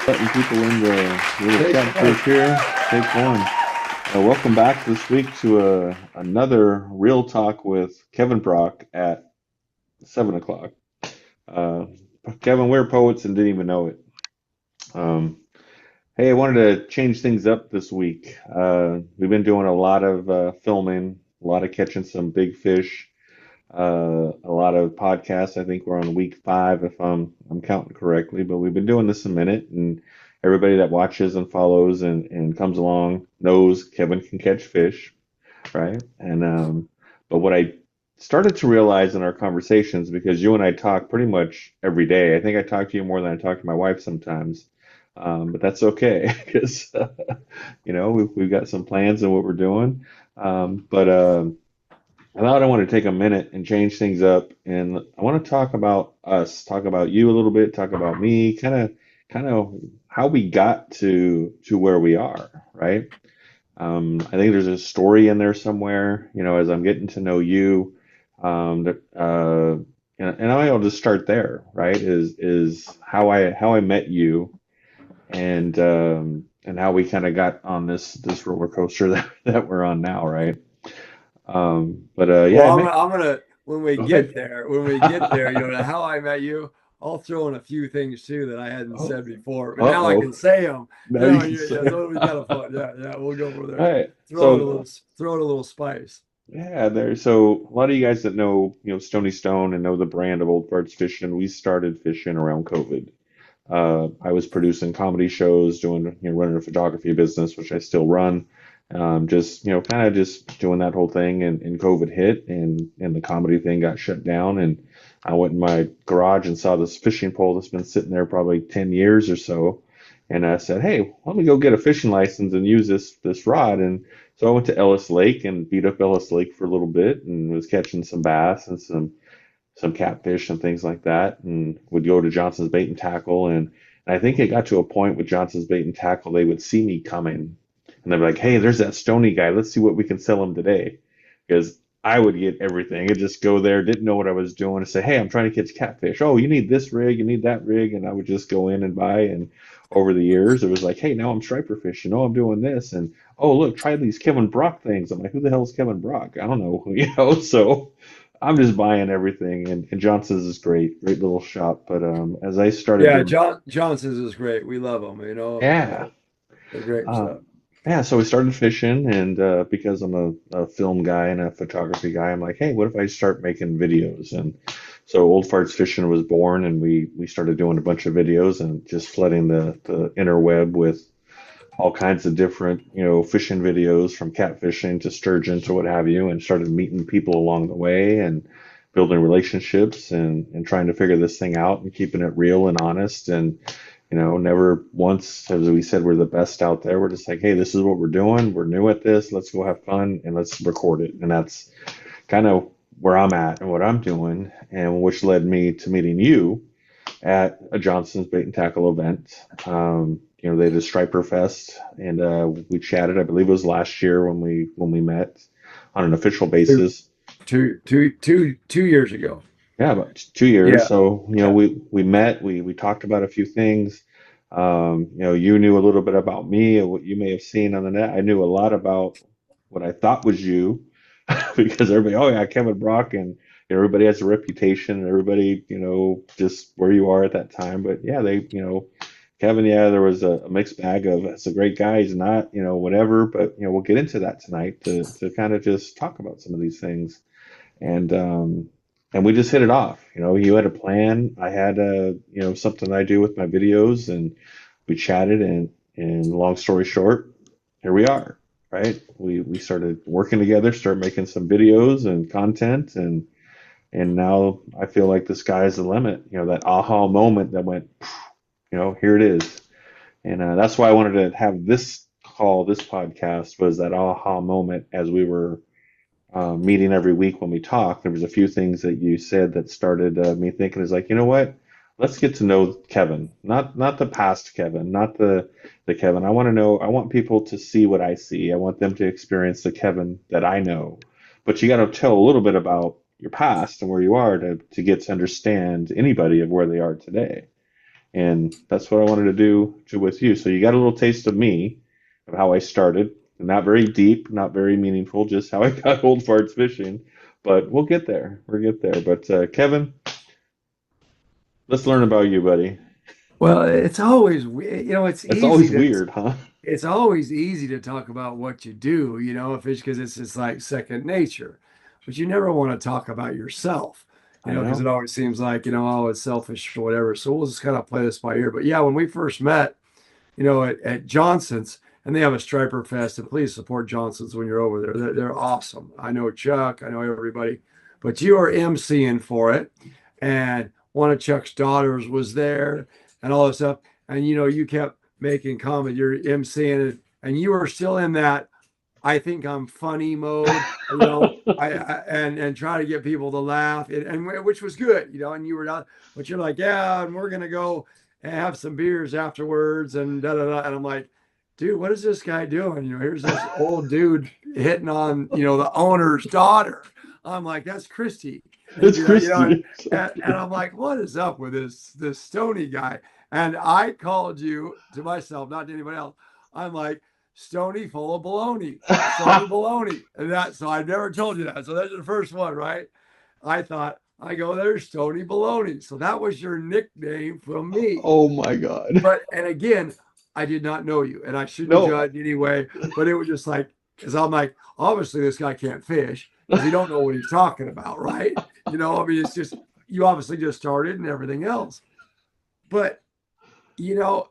Letting people in the little Take chat one. group here. Take one. Welcome back this week to another Real Talk with Kevin Brock at 7 o'clock. Uh, Kevin, we're poets and didn't even know it. Um, hey, I wanted to change things up this week. We've been doing a lot of filming, a lot of catching some big fish, a lot of podcasts. I think we're on week 5 if I'm counting correctly, but we've been doing this a minute, and everybody that watches and follows and comes along knows Kevin can catch fish, right? But what I started to realize in our conversations, because you and I talk pretty much every day. I think I talk to you more than I talk to my wife sometimes. But that's okay because we've got some plans and what we're doing. But I thought I want to take a minute and change things up, and I want to talk about us, talk about you a little bit, talk about me, kind of how we got to where we are, right? I think there's a story in there somewhere, as I'm getting to know you, that and I'll just start there, right? Is how I met you, and how we kind of got on this roller coaster that we're on now, right? But yeah, Well, I I'm, met. I'm gonna when we Go get ahead. there, when we get there, how I met you. I'll throw in a few things too that I hadn't Oh, said before, but now I uh-oh. can say them. Now you can Yeah, say. so it'll be kind of fun. Yeah, we'll go over All there. right. So Throw in a little spice. yeah, so a lot of you guys that know, Stony Stone and know the brand of Old Farts Fishing, we started fishing around COVID. I was producing comedy shows, doing, running a photography business, which I still run. Just, kind of just doing that whole thing, and COVID hit, and the comedy thing got shut down, and I went in my garage and saw this fishing pole that's been sitting there probably 10 years or so, and I said, hey, let me go get a fishing license and use this rod. And so I went to Ellis Lake and beat up Ellis Lake for a little bit and was catching some bass and some catfish and things like that, and would go to Johnson's Bait and Tackle. And I think it got to a point with Johnson's Bait and Tackle, they would see me coming, and they'd be like, "Hey, there's that Stony guy. Let's see what we can sell him today." Because I would get everything. I'd just go there, didn't know what I was doing, and say, "Hey, I'm trying to catch catfish. Oh, you need this rig, you need that rig," and I would just go in and buy. And over the years, it was like, "Hey, now I'm striper fishing. Oh, I'm doing this." And oh, look, try these Kevin Brock things. I'm like, "Who the hell is Kevin Brock? I don't know." So I'm just buying everything, and Johnson's is great little shop. But as I started Yeah, to, Johnson's is great. We love them. yeah, They're great stuff. um, yeah, so we started fishing, and because I'm a film guy and a photography guy, I'm like, hey, what if I start making videos? And so Old Farts Fishing was born, and we started doing a bunch of videos and just flooding the interweb with all kinds of different, fishing videos, from catfishing to sturgeon to what have you, and started meeting people along the way and building relationships, and trying to figure this thing out and keeping it real and honest. And, never once, as we said, we're the best out there. We're just like, hey, this is what we're doing. We're new at this. Let's go have fun and let's record it. And that's kind of where I'm at and what I'm doing, and which led me to meeting you at a Johnson's Bait and Tackle event. They did a Striper Fest, and we chatted. I believe it was last year when we met on an official Two, basis. 2 years ago. Yeah, about 2 years. Yeah, So yeah. we met. We talked about a few things. You knew a little bit about me and what you may have seen on the net. I knew a lot about what I thought was you, because everybody, oh yeah, Kevin Brock, and everybody has a reputation, and everybody, just where you are at that time. But yeah, Kevin, yeah, there was a mixed bag of, it's a great guy, he's not, whatever. But we'll get into that tonight to kind of just talk about some of these things. And we just hit it off. You had a plan, I had something I do with my videos, and we chatted, and long story short, here we are, right? We started working together, started making some videos and content, and now I feel like the sky's the limit. That aha moment that went, here it is. And that's why I wanted to have this podcast, was that aha moment as we were meeting every week when we talked. There was a few things that you said that started me thinking, is like, you know what? Let's get to know Kevin, not the past Kevin, not the Kevin. I want to know. I want people to see what I see. I want them to experience the Kevin that I know. But you got to tell a little bit about your past and where you are to get to understand anybody of where they are today. And that's what I wanted to do with you. So you got a little taste of me, of how I started. Not very deep, not very meaningful, just how I got Old Farts Fishing. But we'll get there. We'll get there. But Kevin, let's learn about you, buddy. Well, it's always, it's It's easy always to weird, huh? it's always easy to talk about what you do, if it's because it's just like second nature. But you never want to talk about yourself, I because it know. always seems like, oh, it's selfish or whatever. So we'll just kind of play this by ear. But yeah, when we first met, at Johnson's, and they have a Striper Fest, and please support Johnson's when you're over there. They're awesome. I know Chuck, I know everybody, but you are emceeing for it, and one of Chuck's daughters was there, and all this stuff, and you kept making comment. You're emceeing it, and you were still in that I think I'm funny mode, and try to get people to laugh, and which was good, and you were not, but you're like, yeah, and we're gonna go and have some beers afterwards, and da da da, and I'm like, dude, what is this guy doing? Here's this old dude hitting on, the owner's daughter. I'm like, that's Christy, and It's Christy. and I'm like, what is up with this Stony guy? And I called you to myself, not to anybody else. I'm like, Stony full of baloney. Stony baloney. And so I never told you that. So that's the first one, right? I go, there's Stony baloney. So that was your nickname from me. Oh my God. And again, I did not know you, and I shouldn't No. judge anyway, but it was just like, because I'm like, obviously this guy can't fish because he don't know what he's talking about, right? I mean, it's just, you obviously just started and everything else. But, you know,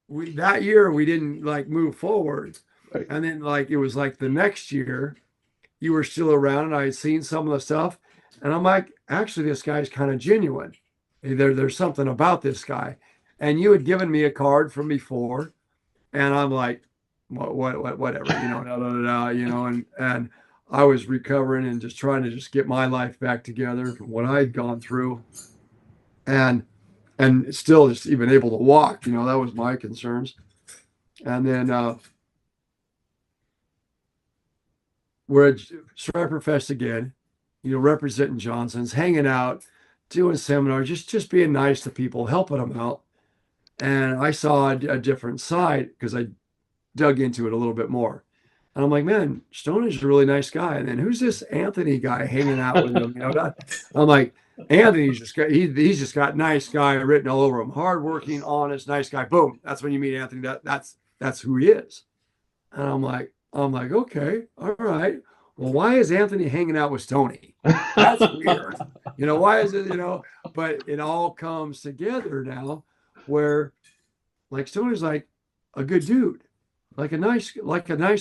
that year we didn't like move forward. Right. And then like it was like the next year you were still around and I had seen some of the stuff. And I'm like, actually, this guy's kind of genuine. There's something about this guy. And you had given me a card from before, and I'm like, whatever, da, da, da, da, and I was recovering and just trying to just get my life back together from what I'd gone through. And still just even able to walk, that was my concerns. And then we're at Striper Fest again, representing Johnson's, hanging out, doing seminars, just being nice to people, helping them out. And I saw a different side because I dug into it a little bit more. And I'm like, man, Stone is a really nice guy. And then who's this Anthony guy hanging out with him? I'm like, Anthony's just got he's just got nice guy written all over him. Hardworking, honest, nice guy. Boom. That's when you meet Anthony. That's who he is. And I'm like, okay, all right. Well, why is Anthony hanging out with Stoney? That's weird. Why is it, but it all comes together now where like Stoney's like a good dude, like a nice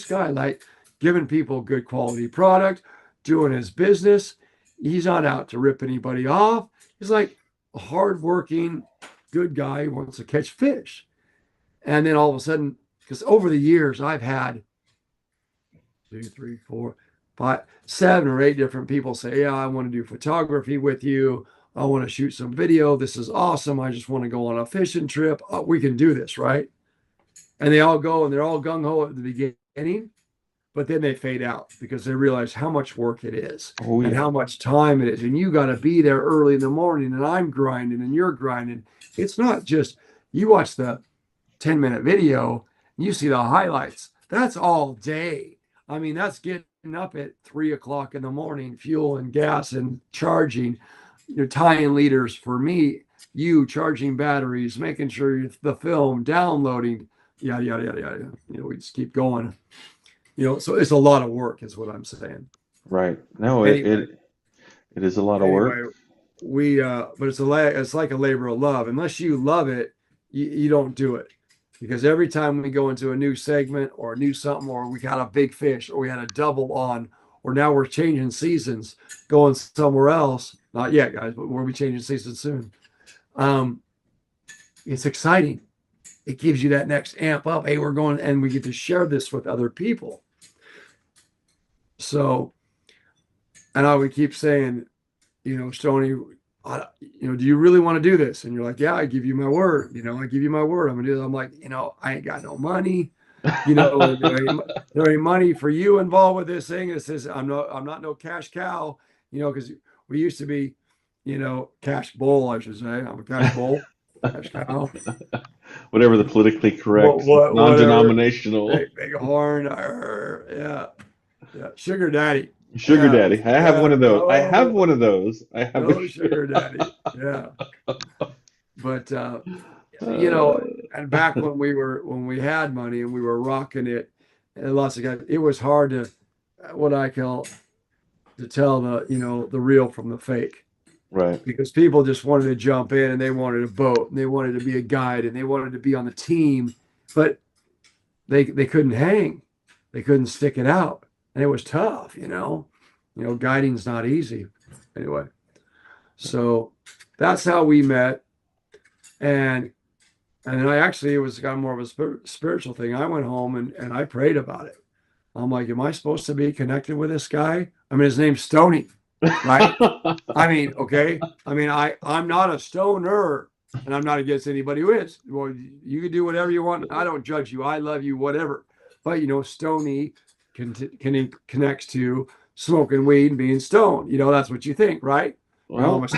guy, like giving people good quality product, doing his business. He's not out to rip anybody off. He's like a hardworking, good guy who wants to catch fish. And then all of a sudden, because over the years I've had 2, 3, 4, 5, 7 or 8 different people say, yeah, I want to do photography with you. I want to shoot some video. This is awesome. I just want to go on a fishing trip. We can do this, right? And they all go and they're all gung ho at the beginning, but then they fade out because they realize how much work it is Oh and yeah. how much time it is. And you got to be there early in the morning, and I'm grinding and you're grinding. It's not just you watch the 10-minute video, you see the highlights. That's all day. I mean, that's getting up at 3 o'clock in the morning, fuel and gas and charging, tying leaders for me, you charging batteries, making sure the film, downloading, yada, yada, yada, yada. We just keep going. So it's a lot of work, is what I'm saying. Right. No, Anyway, it is a lot of work. anyway, but it's like a labor of love. Unless you love it, you don't do it. Because every time we go into a new segment or a new something, or we got a big fish, or we had a double on, or now we're changing seasons, going somewhere else. Not yet, guys, but we'll be changing seasons soon. It's exciting. It gives you that next amp up. Hey, we're going, and we get to share this with other people. So, and I would keep saying, Stoney, do you really want to do this? And you're like, yeah, I give you my word. I give you my word. I'm gonna do it. I'm like, I ain't got no money. There ain't money for you involved with this thing. It says I'm not no cash cow. Because we used to be, cash bull, I should say. I'm a cash bull. Cash cow. Whatever the politically correct, Whatever. non-denominational Big horn. Yeah. Yeah. Sugar daddy. sugar Yeah. daddy. I have one Yeah. of those. I have Oh, one of those. I have a. go sugar daddy. Yeah. But you know, Uh, and back when we had money and we were rocking it, and lots of guys, it was hard to what I call to tell the real from the fake right. because people just wanted to jump in and they wanted a boat and they wanted to be a guide and they wanted to be on the team, but they couldn't hang, they couldn't stick it out, and it was tough. Guiding's not easy. Anyway, so that's how we met, and and then it was kind of more of a spiritual thing. I went home and I prayed about it. I'm like, am I supposed to be connected with this guy? I mean, his name's Stony, right? I mean, okay. I mean, I'm not a stoner, and I'm not against anybody who is. Well, you can do whatever you want. I don't judge you. I love you, whatever. But Stony connects to smoking weed and being stoned. That's what you think, right? Well, I'm Well, a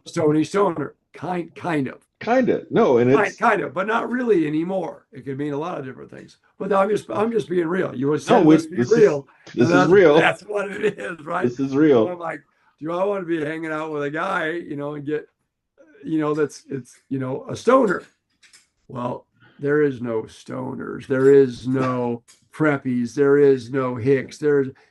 stony stoner, kind of. kind of. No, and it's Kind of, but not really anymore. It could mean a lot of different things. But I'm just being real. You no. said let's be real, and This is that's real. that's what it is, right? This is So real. I'm like, do I want to be hanging out with a guy, and get, that's it's a stoner? Well, there is no stoners. There is no preppies. There is no hicks.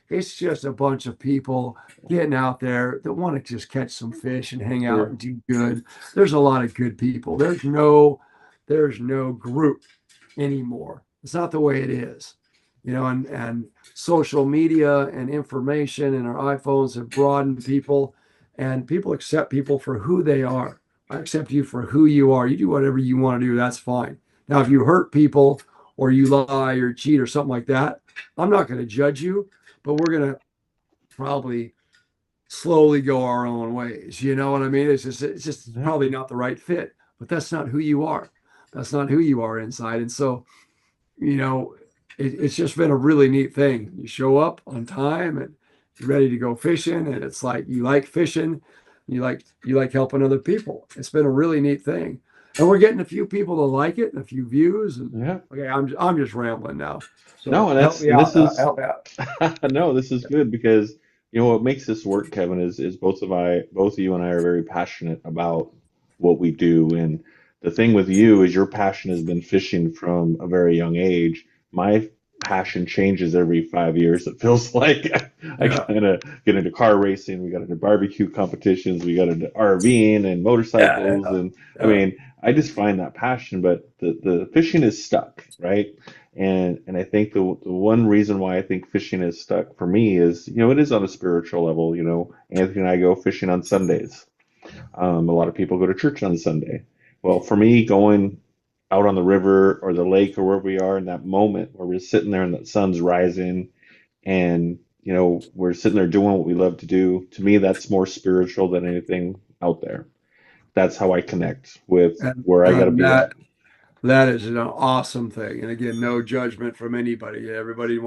It's just a bunch of people getting out there that want to just catch some fish and hang out Sure. and do good. There's a lot of good people. There's no group anymore. It's not the way it is. And social media and information and our iPhones have broadened people, and people accept people for who they are. I accept you for who you are. You do whatever you want to do. That's fine. Now, if you hurt people or you lie or cheat or something like that, I'm not going to judge you, but we're going to probably slowly go our own ways. You know what I mean? It's just Yeah. probably not the right fit, but that's not who you are. That's not who you are inside. And so, you know, it's just been a really neat thing. You show up on time and you're ready to go fishing, and it's like you like fishing, you like helping other people. It's been a really neat thing, and we're getting a few people to like it and a few views. And Yeah. okay, I'm just rambling now. No, So help me and out. this is Help me out. no, this is good because what makes this work, Kevin, is both of you and I are very passionate about what we do. And the thing with you is your passion has been fishing from a very young age. My passion changes every 5 years. It feels like I Yeah, kind of get into car racing. We got into barbecue competitions. We got into RVing and yeah, motorcycles. And I yeah, mean, I just find that passion, but the fishing is stuck, right? And I think the one reason why I think fishing is stuck for me is, it is on a spiritual level. Anthony and I go fishing on Sundays. A lot of people go to church on Sunday. Well, for me, going out on the river or the lake or wherever we are in that moment where we're sitting there and the sun's rising and, we're sitting there doing what we love to do, to me, that's more spiritual than anything out there. That's how I connect with and where I got to and be at. that is an awesome thing. And again, no judgment from anybody. Everybody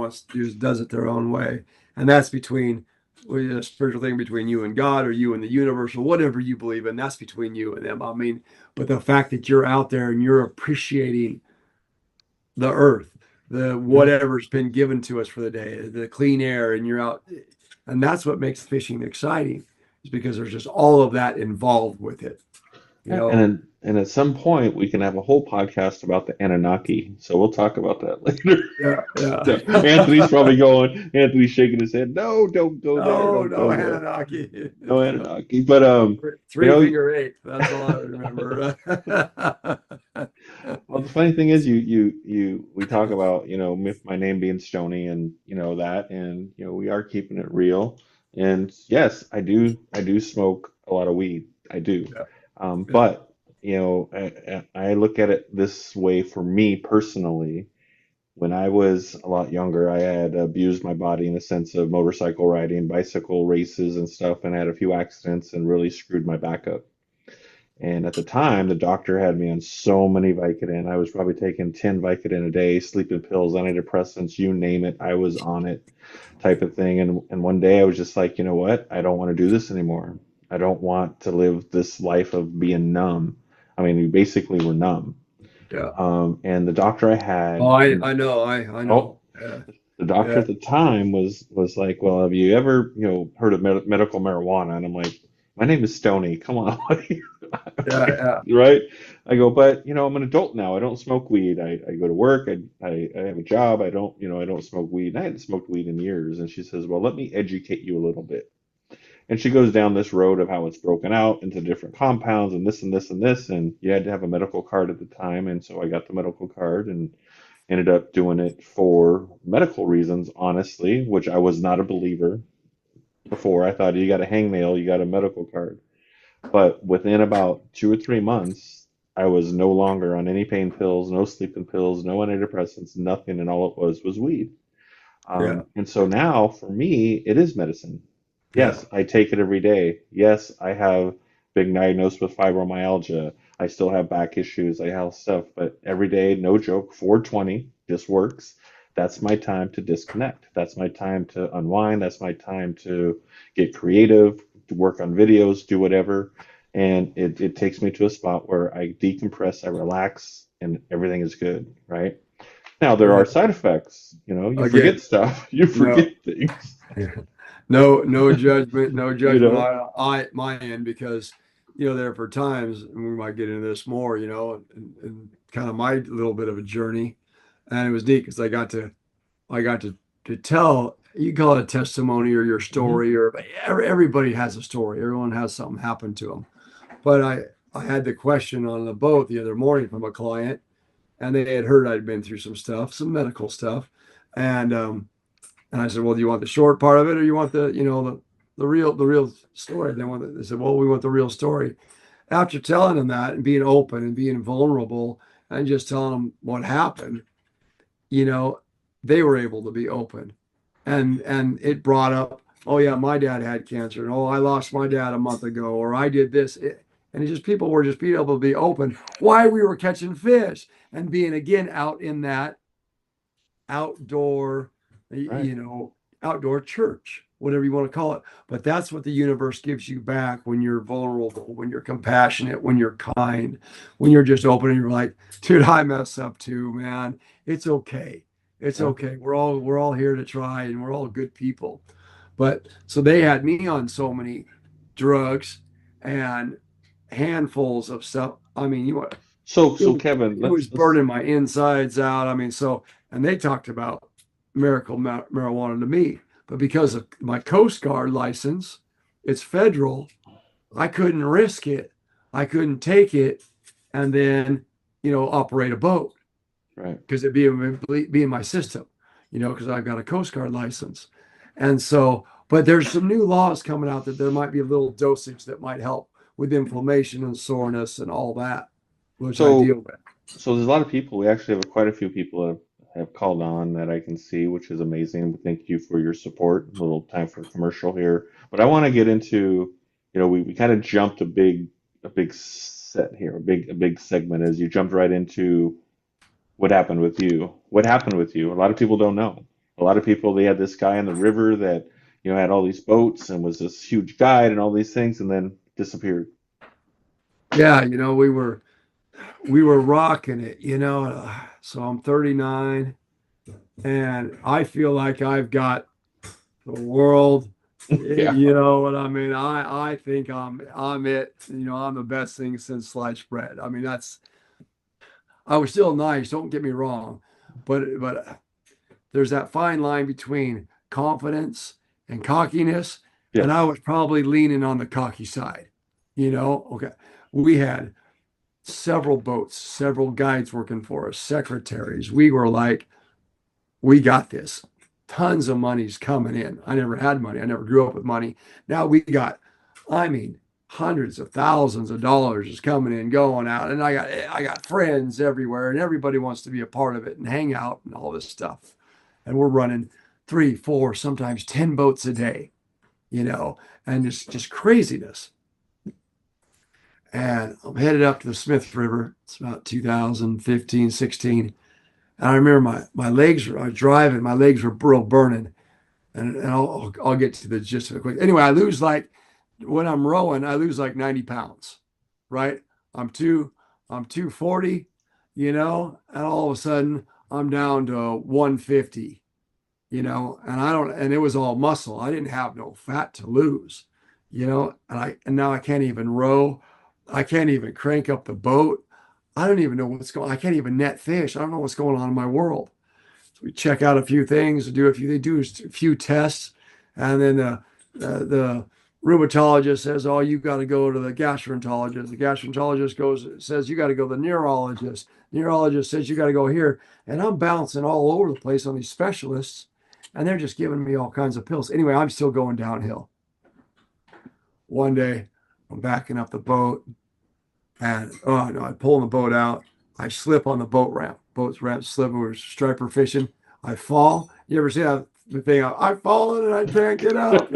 does it their own way, and that's between a spiritual thing between you and God, or you and the universe, or whatever you believe in. That's between you and them. I mean, but the fact that you're out there and you're appreciating the earth, the Yeah. whatever's been given to us for the day, the clean air, and you're out, and that's what makes fishing exciting, is because there's just all of that involved with it. You Yeah, know, and at some point we can have a whole podcast about the Anunnaki. So we'll talk about that later. yeah, No, yeah. Anthony's shaking his head. No, don't go there. No, Don't no go there. Anunnaki. No No. Anunnaki. But you Three know, finger eight. That's all I remember. well, the funny thing is, we talk about, my name being Stony, and that, and we are keeping it real. And yes, I do smoke a lot of weed. I do. Yeah, yeah, But I look at it this way for me personally. When I was a lot younger, I had abused my body in the sense of motorcycle riding, bicycle races and stuff, and I had a few accidents and really screwed my back up. And at the time, the doctor had me on so many Vicodin. I was probably taking 10 Vicodin a day, sleeping pills, antidepressants, you name it. I was on it, type of thing. And one day I was just like, you know what? I don't want to do this anymore. I don't want to live this life of being numb. I mean, we basically were numb. Yeah. And the doctor I Oh, had, I oh, know. Yeah. the doctor Yeah. at the time was like, "Well, have you ever, heard of medical marijuana?" And I'm like, "My name is Stony. Come on." Yeah. Yeah. Right? I go, "But, I'm an adult now. I don't smoke weed. I go to work. I have a job. I don't smoke weed. And I hadn't smoked weed in years." And she says, "Well, let me educate you a little bit." And she goes down this road of how it's broken out into different compounds and this and this and this. And you had to have a medical card at the time. And so I got the medical card and ended up doing it for medical reasons, honestly, which I was not a believer before. I thought you got a hangnail, you got a medical card. But within about 2 or 3 months, I was no longer on any pain pills, no sleeping pills, no antidepressants, nothing, and all it was weed. Yeah. And so now for me, it is medicine. Yeah. Yes, I take it every day. Yes, I have been diagnosed with fibromyalgia. I still have back issues. I have stuff, but every day, no joke, 420 just works. That's my time to disconnect. That's my time to unwind. That's my time to get creative, to work on videos, do whatever. And it takes me to a spot where I decompress, I relax, and everything is good, right? Now there are Yeah. side effects. You forget Again, stuff, you no. forget things. No judgment, no You judgment know, on my end because there for times, and we might get into this more, and kind of my little bit of a journey, and it was neat because I got to tell, you call it a testimony or your hmm story, or everybody has a story, everyone has something happen to them. But I had the question on the boat the other morning from a client, and they had heard I'd been through some stuff, some medical stuff, and I said, well, do you want the short part of it, or you want the real story? They said, well, we want the real story. After telling them that and being open and being vulnerable and just telling them what happened, you know, they were able to be open. And it brought up, oh yeah, my dad had cancer, and oh, I lost my dad a month ago, or I did this. And it just people were just being able to be open. Why we were catching fish and being again out in that outdoor, right. you know, outdoor church, whatever you want to call it. But that's what the universe gives you back when you're vulnerable, when you're compassionate, when you're kind, when you're just open and you're like, dude, I mess up too, man. It's okay. It's Yeah. okay. We're all here to try and we're all good people. But so they had me on so many drugs and handfuls of stuff. I mean, So, it so was Kevin, it was let's. burning my insides out. I mean, and they talked about miracle marijuana to me, but because of my Coast Guard license, it's federal. I couldn't risk it. I couldn't take it, and then operate a boat Right. because it'd be in my system, because I've got a Coast Guard license, and so. But there's some new laws coming out that there might be a little dosage that might help with inflammation and soreness and all that, which I So, deal with. so there's a lot of people. We actually have quite a few people that have called on that I can see, which is amazing. Thank you for your support. A little time for a commercial here, but I want to get into, we kind of jumped a big set here, a big segment as you jumped right into what happened with you. What happened with you? A lot of people don't know. A lot of people, they had this guy in the river that, had all these boats and was this huge guide and all these things and then disappeared. Yeah, we were rocking it, So I'm 39 and I feel like I've got the world. Yeah. You know what I mean? I think I'm it. I'm the best thing since sliced bread. I mean, I was still nice, don't get me wrong, but there's that fine line between confidence and cockiness, and I Yes. was probably leaning on the cocky side. Okay. We had several boats, several guides working for us, secretaries. We were like, we got this. Tons of money's coming in. I never had money. I never grew up with money. Now we got, I mean, hundreds of thousands of dollars is coming in, going out, and I got friends everywhere, and everybody wants to be a part of it and hang out and all this stuff. And we're running three, four, sometimes 10 boats a day, you know, and just craziness. And I'm headed up to the Smith River. It's about 2015, 16. And I remember my legs were, I was driving, my legs were real burning. And I'll get to the gist of it quick. Anyway, when I'm rowing, I lose like 90 pounds, right? I'm two. I'm 240, and all of a sudden I'm down to 150, and it was all muscle. I didn't have no fat to lose, and now I can't even row. I can't even crank up the boat. I don't even know what's going on. I can't even net fish. I don't know what's going on in my world. So we check out a few things, they do a few tests, and then the rheumatologist says, "Oh, you got to go to the gastroenterologist." The gastroenterologist says, "You got to go to the neurologist." Neurologist says, "You got to go here." And I'm bouncing all over the place on these specialists, and they're just giving me all kinds of pills. Anyway, I'm still going downhill. One day, I'm backing up the boat, and oh no, I'm pulling the boat out. I slip on the boat ramp. Boat's ramp slip. We're striper fishing. I fall. You ever see that the thing? I've fallen and I can't get up.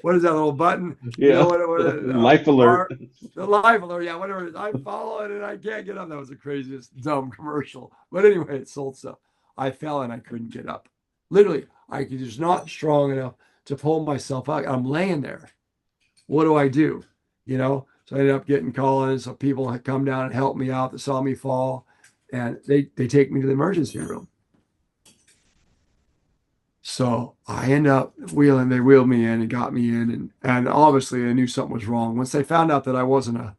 What is that little button? Yeah. What Life alert. the life alert. Yeah, whatever it is. I'm falling and I can't get up. That was the craziest dumb commercial. But anyway, it sold stuff. I fell and I couldn't get up. Literally, I was just not strong enough to pull myself out. I'm laying there. What do I do? So I ended up getting calling. So people had come down and helped me out that saw me fall. And they take me to the emergency room. So I end up they wheeled me in and got me in. And obviously I knew something was wrong. Once they found out that I wasn't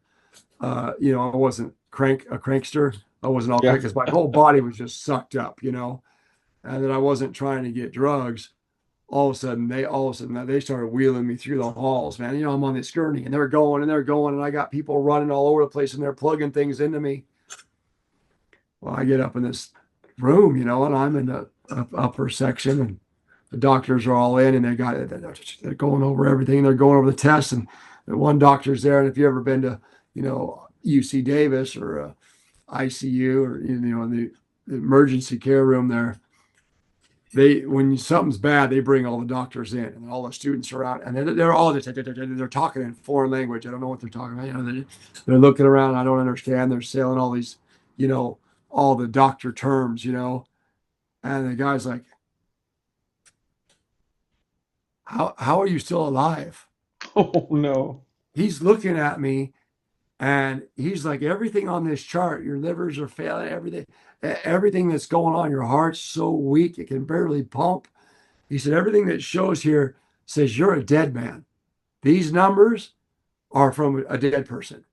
I wasn't a crankster. I wasn't all Yeah. crank because my whole body was just sucked up, and that I wasn't trying to get drugs. All of a sudden they started wheeling me through the halls, man. I'm on this gurney and they're going and I got people running all over the place and they're plugging things into me. Well, I get up in this room, and I'm in the upper section and the doctors are all in and they're going over everything. They're going over the tests and the one doctor's there. And if you've ever been to, UC Davis or ICU or, in the emergency care room there, when something's bad, they bring all the doctors in and all the students are out and they're all just they're talking in foreign language. I don't know what they're talking about. They're looking around. I don't understand. They're saying all these, all the doctor terms, and the guy's like, how are you still alive? Oh no. He's looking at me and he's like, everything on this chart, your livers are failing, everything that's going on, your heart's so weak, it can barely pump. He said, everything that shows here says you're a dead man. These numbers are from a dead person.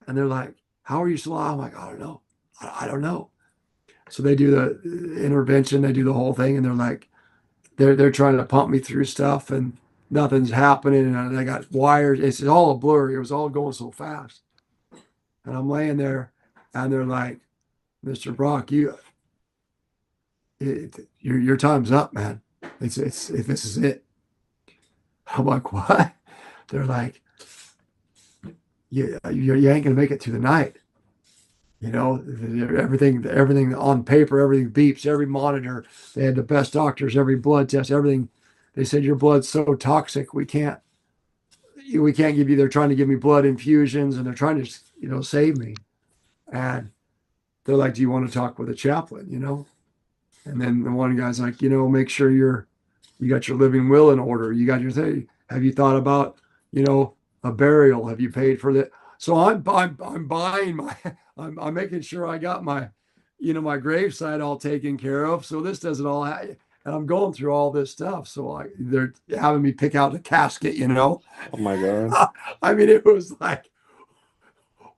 And they're like, how are you still alive? I'm like, I don't know. I don't know. So they do the intervention, they do the whole thing, and they're like, they're trying to pump me through stuff and nothing's happening. And I got wires. It's all a blur. It was all going so fast. And I'm laying there and they're like, Mr. Brock, your time's up, man. This is it. I'm like, what? They're like, you ain't gonna make it through the night. Everything on paper, everything beeps, every monitor. They had the best doctors, every blood test, everything. They said your blood's so toxic, we can't give you. They're trying to give me blood infusions, and they're trying to, save me. And they're like, "Do you want to talk with a chaplain?" And then the one guy's like, make sure you got your living will in order. You got your thing. Have you thought about, a burial? Have you paid for that? So I'm buying I'm making sure I got my, my gravesite all taken care of. So this doesn't all and I'm going through all this stuff. So they're having me pick out a casket, Oh my God. I mean, it was like,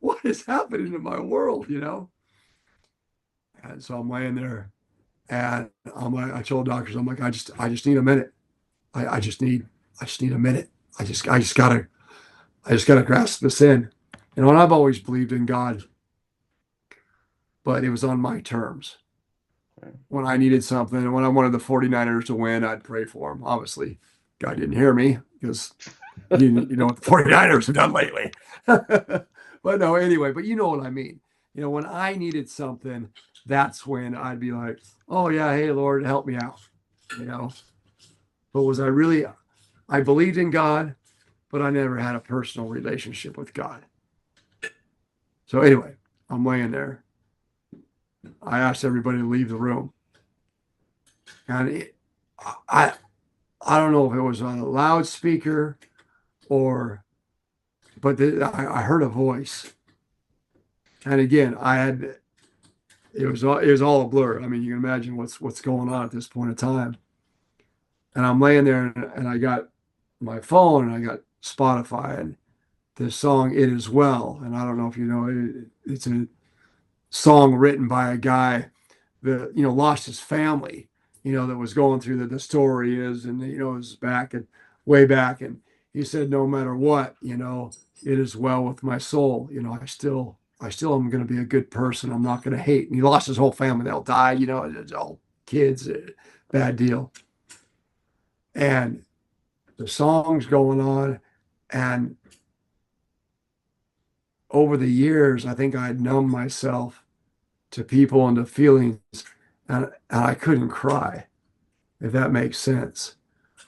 what is happening in my world, And so I'm laying there and I'm like, I told doctors, I'm like, I just need a minute. I just need a minute. I just gotta grasp this in. And I've always believed in God, but it was on my terms. When I needed something, when I wanted the 49ers to win, I'd pray for them. Obviously, God didn't hear me because you know what the 49ers have done lately. But no, anyway, but you know what I mean. When I needed something, that's when I'd be like, oh yeah, hey Lord, help me out. But was I really, I believed in God, but I never had a personal relationship with God. So anyway, I'm laying there. I asked everybody to leave the room. And I don't know if it was on a loudspeaker but I heard a voice. And again, it was all a blur. I mean, you can imagine what's going on at this point in time. And I'm laying there, and I got my phone, and I got Spotify, and this song "It Is Well," and I don't know if you know it. It's a song written by a guy that lost his family, that was going through the story is, and it was back and way back, and he said, no matter what, it is well with my soul. I still am going to be a good person. I'm not going to hate. And he lost his whole family. They'll die. It's all kids. Bad deal. And the song's going on, and over the years, I think I had numbed myself to people and to feelings, and I couldn't cry, if that makes sense.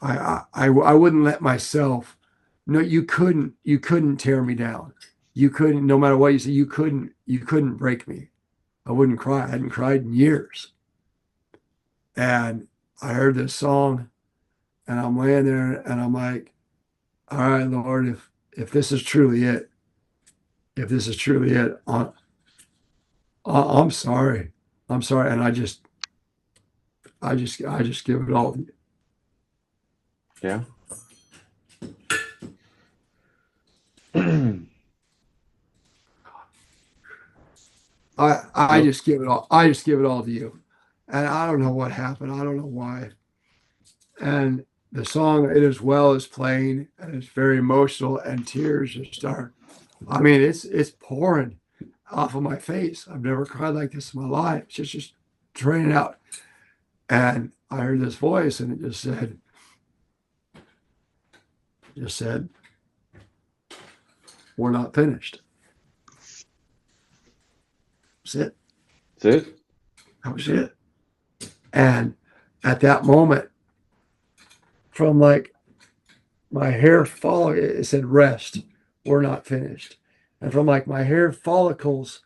I wouldn't let myself. No, you couldn't tear me down. You couldn't, no matter what you say, you couldn't break me. I wouldn't cry. I hadn't cried in years. And I heard this song, and I'm laying there, and I'm like, all right, Lord, if this is truly it, if this is truly it, I'm sorry. I'm sorry. And I just give it all. Yeah. I Well, just give it all. I just give it all to you. And I don't know what happened. I don't know why. And the song "It Is Well" is playing, and it's very emotional, and tears just start. I mean, it's pouring off of my face. I've never cried like this in my life. It's just draining out. And I heard this voice, and it just said, "We're not finished." That's it. that's it. That was it. And at that moment, from like my hair fall, it said "Rest. We're not finished." And from like my hair follicles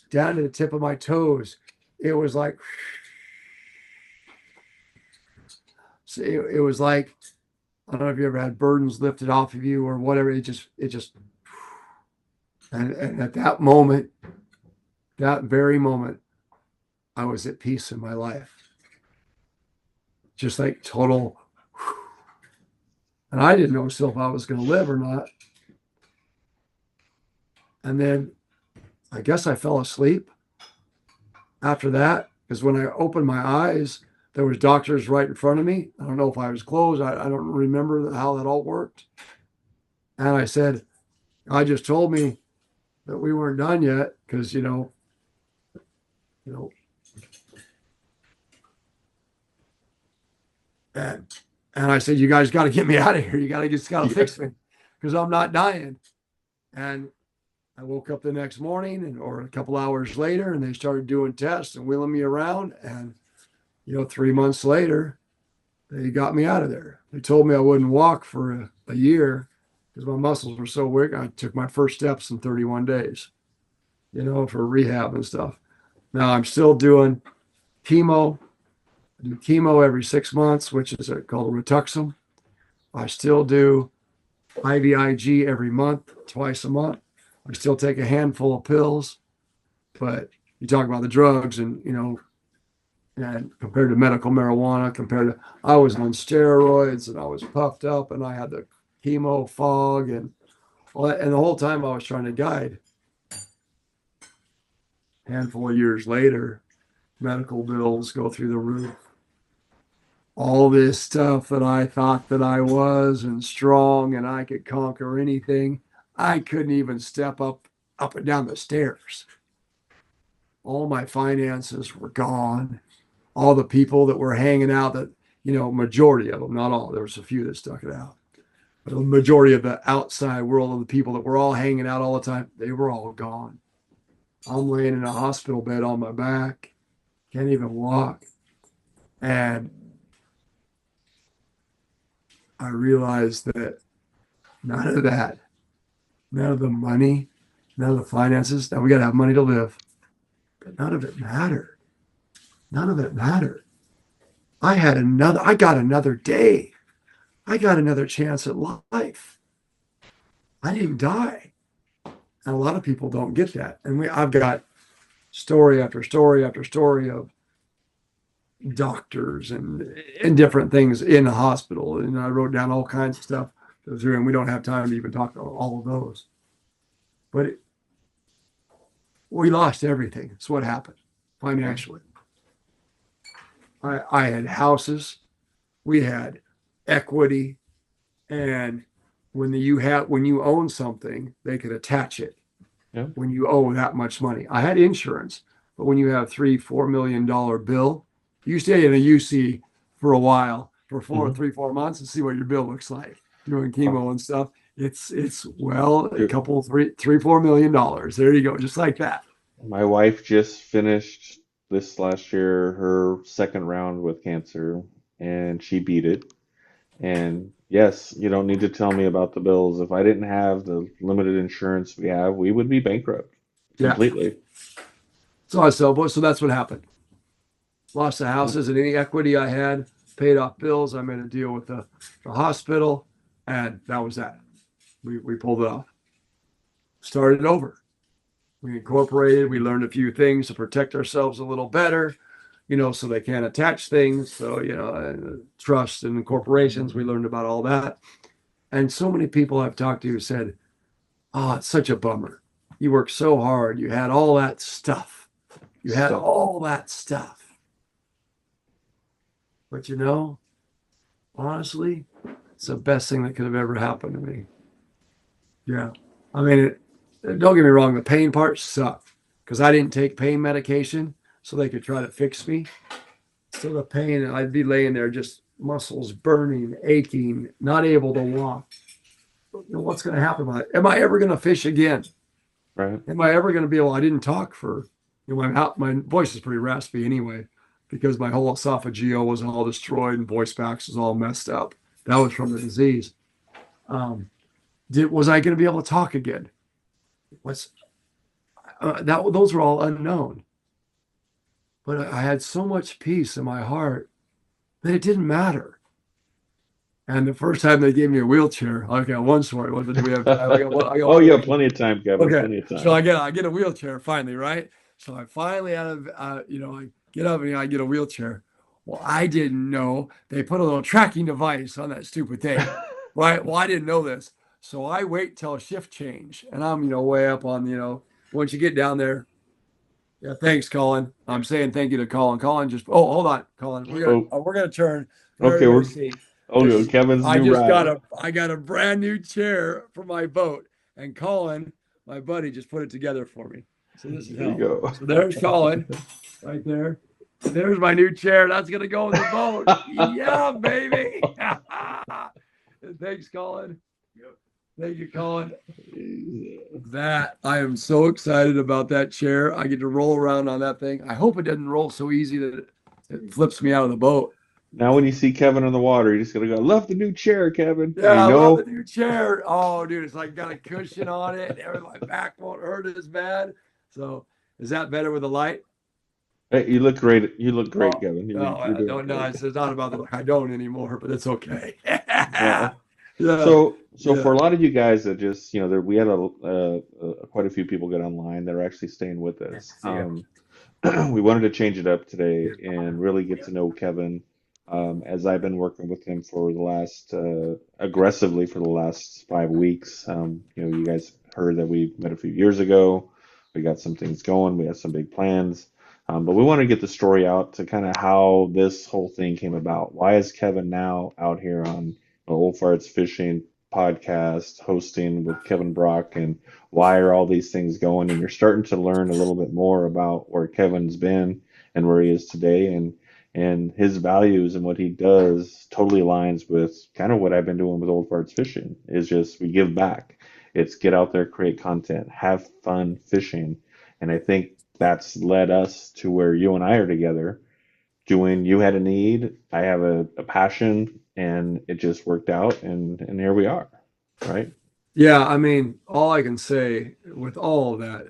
down to the tip of my toes, it was like, so it was like, I don't know if you ever had burdens lifted off of you or whatever. It just, and at that moment, that very moment, I was at peace in my life, just like total. And I didn't know still if I was going to live or not. And then I guess I fell asleep after that, because when I opened my eyes, there was doctors right in front of me. I don't know if I was closed. I don't remember how that all worked. And I said, I just told me that we weren't done yet, because you know, and I said, you guys got to get me out of here. You got to just got to Yeah. fix me, because I'm not dying. And I woke up the next morning, or a couple hours later, and they started doing tests and wheeling me around. And 3 months later, they got me out of there. They told me I wouldn't walk for a year because my muscles were so weak. I took my first steps in 31 days, for rehab and stuff. Now I'm still doing chemo. I do chemo every 6 months, which is called Rituxim. I still do IVIG every month, twice a month. I still take a handful of pills, but you talk about the drugs, and compared to medical marijuana, I was on steroids, and I was puffed up, and I had the chemo fog and all that. And the whole time I was trying to guide. A handful of years later, medical bills go through the roof. All this stuff that I thought that I was and strong and I could conquer anything, I couldn't even step up and down the stairs. All my finances were gone. All the people that were hanging out, that, majority of them, not all, there was a few that stuck it out. But the majority of the outside world of the people that were all hanging out all the time, they were all gone. I'm laying in a hospital bed on my back, can't even walk. And I realized that none of that, none of the money, none of the finances, now we got to have money to live, but none of it mattered. None of it mattered. I got another day. I got another chance at life. I didn't die. And a lot of people don't get that. And I've got story after story after story of doctors and different things in the hospital. And I wrote down all kinds of stuff through, and we don't have time to even talk about all of those. But we lost everything. That's what happened financially. I had houses, we had equity, and when you own something, they could attach it. Yeah. When you owe that much money, I had insurance, but when you have $3-4 million bill, you stay in a UC for a while for 3-4 months and see what your bill looks like doing chemo and stuff. It's well, a couple $3-4 million. There you go, just like that. My wife just finished this last year her second round with cancer, and she beat it. And yes, you don't need to tell me about the bills. If I didn't have the limited insurance we have, we would be bankrupt Yeah. completely. So that's what happened. Lost the houses and any equity I had, paid off bills. I made a deal with the hospital, and that was that. We pulled it off. Started over. We incorporated. We learned a few things to protect ourselves a little better, so they can't attach things. So, trust and corporations, we learned about all that. And so many people I've talked to said, oh, it's such a bummer. You worked so hard. You had all that stuff. But honestly, it's the best thing that could have ever happened to me. Yeah. I mean, don't get me wrong, the pain part sucked because I didn't take pain medication so they could try to fix me. So the pain, I'd be laying there just muscles burning, aching, not able to walk. What's going to happen? Am I ever going to fish again? Right. Am I ever going to be able? I didn't talk for, my voice is pretty raspy anyway because my whole esophageal was all destroyed and voice box was all messed up. That was from the disease. Was I going to be able to talk again? Those were all unknown. But I had so much peace in my heart that it didn't matter. And the first time they gave me a wheelchair, I got one story. What did we have? Oh, you have plenty of time, Kevin. Okay. Plenty of time. So I get a wheelchair finally, right? So I finally I get up and I get a wheelchair. Well, I didn't know they put a little tracking device on that stupid thing, right? Well, I didn't know this. So I wait till shift change, and I'm way up on once you get down there. Yeah, thanks, Colin. I'm saying thank you to Colin. Colin hold on, Colin. We're gonna turn. Okay, Kevin's new ride. I got a brand new chair for my boat, and Colin, my buddy, just put it together for me. So this is there you go. So there's Colin, right there. There's my new chair. That's gonna go in the boat. Yeah, baby. Thanks, Colin. Thank you, Colin. That I am so excited about that chair. I get to roll around on that thing. I hope it doesn't roll so easy that it flips me out of the boat. Now, when you see Kevin on the water, you're just gonna go, "Love the new chair, Kevin." Yeah, I love the new chair. Oh, dude, it's like got a cushion on it. My back won't hurt as bad. So, is that better with the light? Hey, you look great. You look great, Kevin. It's not about the look. I don't anymore, but it's okay. Yeah. Yeah. So for a lot of you guys that just, we had quite a few people get online that are actually staying with us. We wanted to change it up today and really get to know Kevin, as I've been working with him for the last aggressively for the last 5 weeks. You guys heard that we met a few years ago. We got some things going. We have some big plans. But we want to get the story out to kind of how this whole thing came about. Why is Kevin now out here on Old Farts Fishing podcast hosting with Kevin Brock, and why are all these things going? And you're starting to learn a little bit more about where Kevin's been and where he is today, and his values and what he does totally aligns with kind of what I've been doing with Old Farts Fishing. Is just we give back. It's get out there, create content, have fun fishing, and I think that's led us to where you and I are together doing. You had a need, I have a passion, and it just worked out, and here we are, right? Yeah, I mean, all I can say with all of that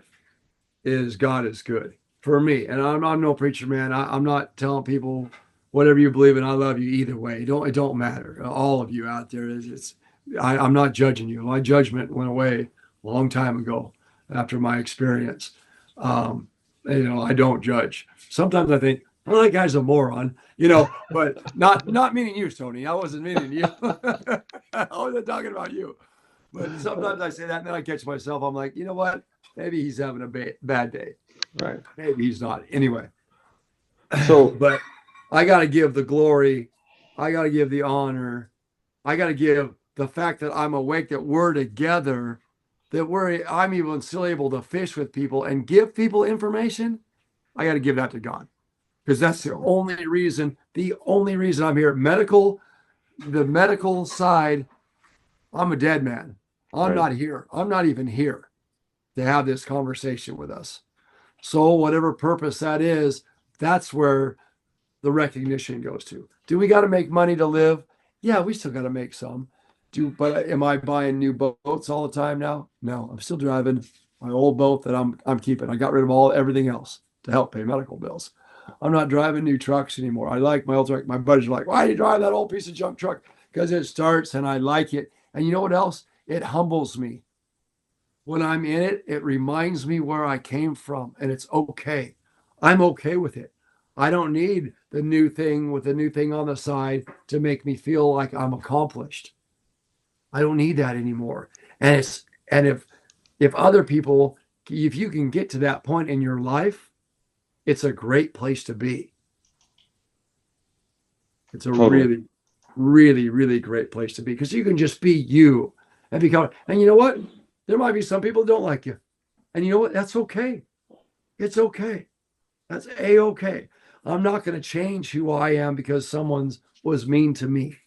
is God is good for me. And I'm no preacher, man. I'm not telling people whatever you believe in. I love you either way. It don't matter. All of you out there I'm not judging you. My judgment went away a long time ago. after my experience. I don't judge. Sometimes I think, well, that guy's a moron, but not meaning you, Tony. I wasn't meaning you. I wasn't talking about you. But sometimes I say that and then I catch myself. I'm like, you know what? Maybe he's having a bad day. Right. Maybe he's not. Anyway. So, but I got to give the glory. I got to give the honor. I got to give the fact that I'm awake, that we're together, I'm even still able to fish with people and give people information. I got to give that to God, because that's the only reason I'm here. The medical side, I'm a dead man. I'm Right. not here. I'm not even here to have this conversation with us. So whatever purpose that is, that's where the recognition goes to. Do we got to make money to live? Yeah, we still got to make some. But am I buying new boats all the time now? No, I'm still driving my old boat that I'm keeping. I got rid of everything else to help pay medical bills. I'm not driving new trucks anymore. I like my old truck. My buddies are like, why do you drive that old piece of junk truck? Because it starts and I like it. And you know what else? It humbles me. When I'm in it, it reminds me where I came from, and it's okay. I'm okay with it. I don't need the new thing with the new thing on the side to make me feel like I'm accomplished. I don't need that anymore. And if other people, if you can get to that point in your life, it's a great place to be. It's a Totally. really, really, really great place to be, because you can just be you and become. And you know what? There might be some people who don't like you, and you know what? That's okay. It's okay. That's a-okay. I'm not going to change who I am because someone was mean to me.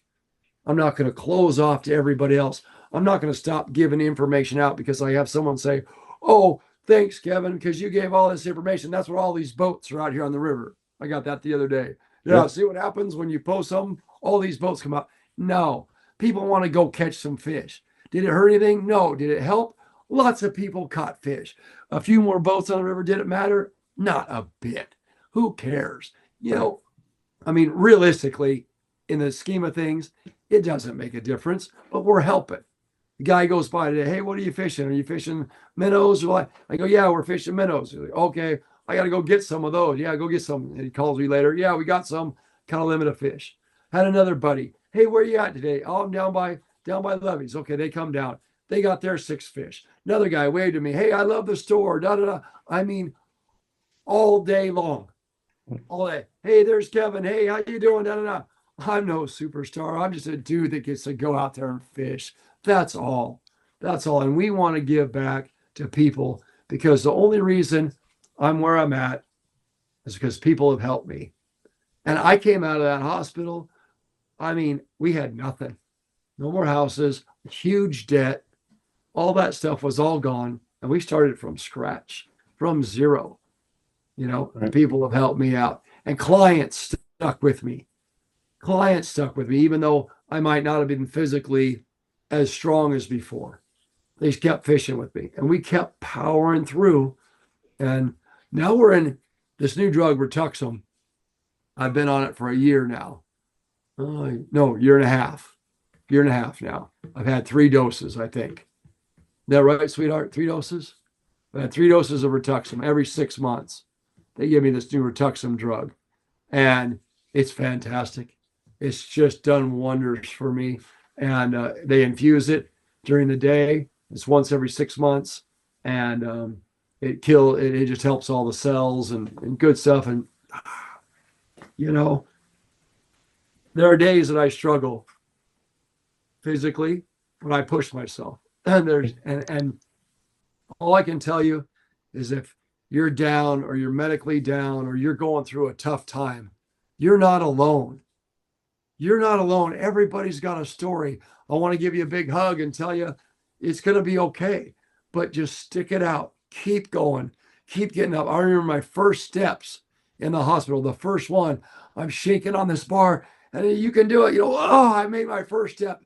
I'm not going to close off to everybody else. I'm not going to stop giving information out because I have someone say, oh, thanks, Kevin, because you gave all this information. That's what all these boats are out here on the river. I got that the other day. Yeah, Yep. see what happens when you post something? All these boats come out. No, people want to go catch some fish. Did it hurt anything? No. Did it help? Lots of people caught fish. A few more boats on the river. Did it matter? Not a bit. Who cares? I mean, realistically, in the scheme of things, it doesn't make a difference, but we're helping. The guy goes by today, hey, what are you fishing? Are you fishing minnows? Or what? I go, yeah, we're fishing minnows. Like, okay, I got to go get some of those. Yeah, go get some. And he calls me later. Yeah, we got some, kind of limit of fish. Had another buddy. Hey, where you at today? Oh, I'm down by Levy's. Okay, they come down. They got their 6 fish. Another guy waved to me. Hey, I love the store. Da da da. I mean, all day long, all day. Hey, there's Kevin. Hey, how you doing? Da da da. I'm no superstar. I'm just a dude that gets to go out there and fish. That's all. That's all. And we want to give back to people, because the only reason I'm where I'm at is because people have helped me. And I came out of that hospital. I mean, we had nothing. No more houses, huge debt. All that stuff was all gone. And we started from scratch, from zero. Right. People have helped me out. And clients stuck with me. Even though I might not have been physically as strong as before. They kept fishing with me, and we kept powering through. And now we're in this new drug, Rituxim. I've been on it for a year now. No, year and a half. Year and a half now. I've had 3 doses, I think. Is that right, sweetheart? 3 doses? I've had 3 doses of Rituxim every 6 months. They give me this new Rituxim drug, and it's fantastic. It's just done wonders for me. And they infuse it during the day. It's once every 6 months, and it just helps all the cells and good stuff. And there are days that I struggle physically, but I push myself. And all I can tell you is, if you're down or you're medically down or you're going through a tough time, you're not alone. You're not alone. Everybody's got a story. I want to give you a big hug and tell you it's going to be okay, but just stick it out. Keep going. Keep getting up. I remember my first steps in the hospital, the first one. I'm shaking on this bar, and you can do it. I made my first step.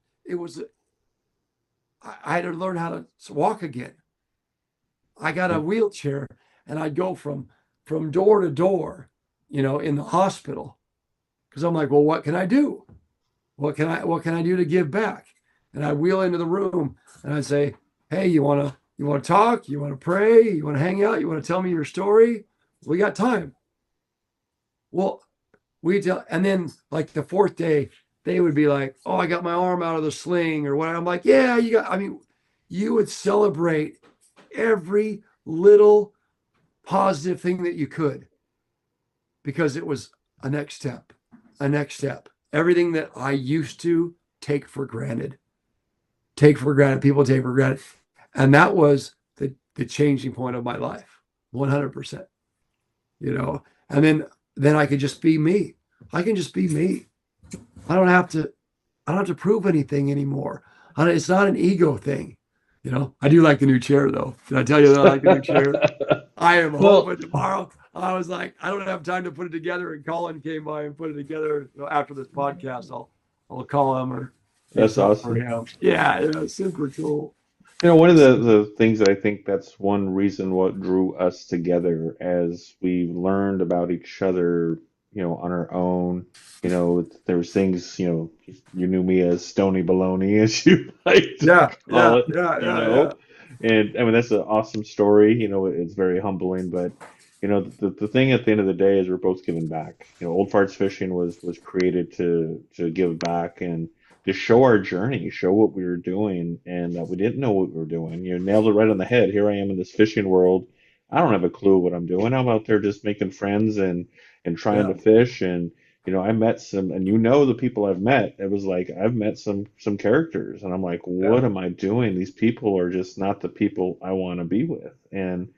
I had to learn how to walk again. I got a wheelchair, and I'd go from door to door, in the hospital. Because I'm like, well, what can I do? What can I do to give back? And I wheel into the room and I say, hey, you want You want to talk? You want to pray? You want to hang out? You want to tell me your story? We got time. Well, and then like the fourth day, they would be like, "Oh, I got my arm out of the sling," or what. I'm like, "Yeah, you got." I mean, you would celebrate every little positive thing that you could because it was a next step, a next step. Everything that I used to take for granted, people take for granted, and that was the changing point of my life, 100%. You know, and then I could just be me. I can just be me. I don't have to I don't have to prove anything anymore. It's not an ego thing. You know, I do like the new chair though. Did I tell you that I like the new chair? I am Well, hoping tomorrow. I was like, I don't have time to put it together, and Colin came by and put it together. You know, after this podcast, I'll call him or do that's something for awesome. him. Yeah, yeah, super cool. One of So, the things that I think that's one reason what drew us together as we learned about each other, on our own. There was things, you knew me as Stony Baloney, as you like to yeah, call yeah, it, yeah, you yeah, know. yeah, And I mean, that's an awesome story. It's very humbling, but the thing at the end of the day is we're both giving back. Old Farts Fishing was created to give back and to show our journey, show what we were doing, and that we didn't know what we were doing. You nailed it right on the head. Here I am in this fishing world. I don't have a clue what I'm doing. I'm out there just making friends and trying yeah, to fish. And I met some, and the people I've met. It was like I've met some characters, and I'm like, yeah. what am I doing? These people are just not the people I want to be with. And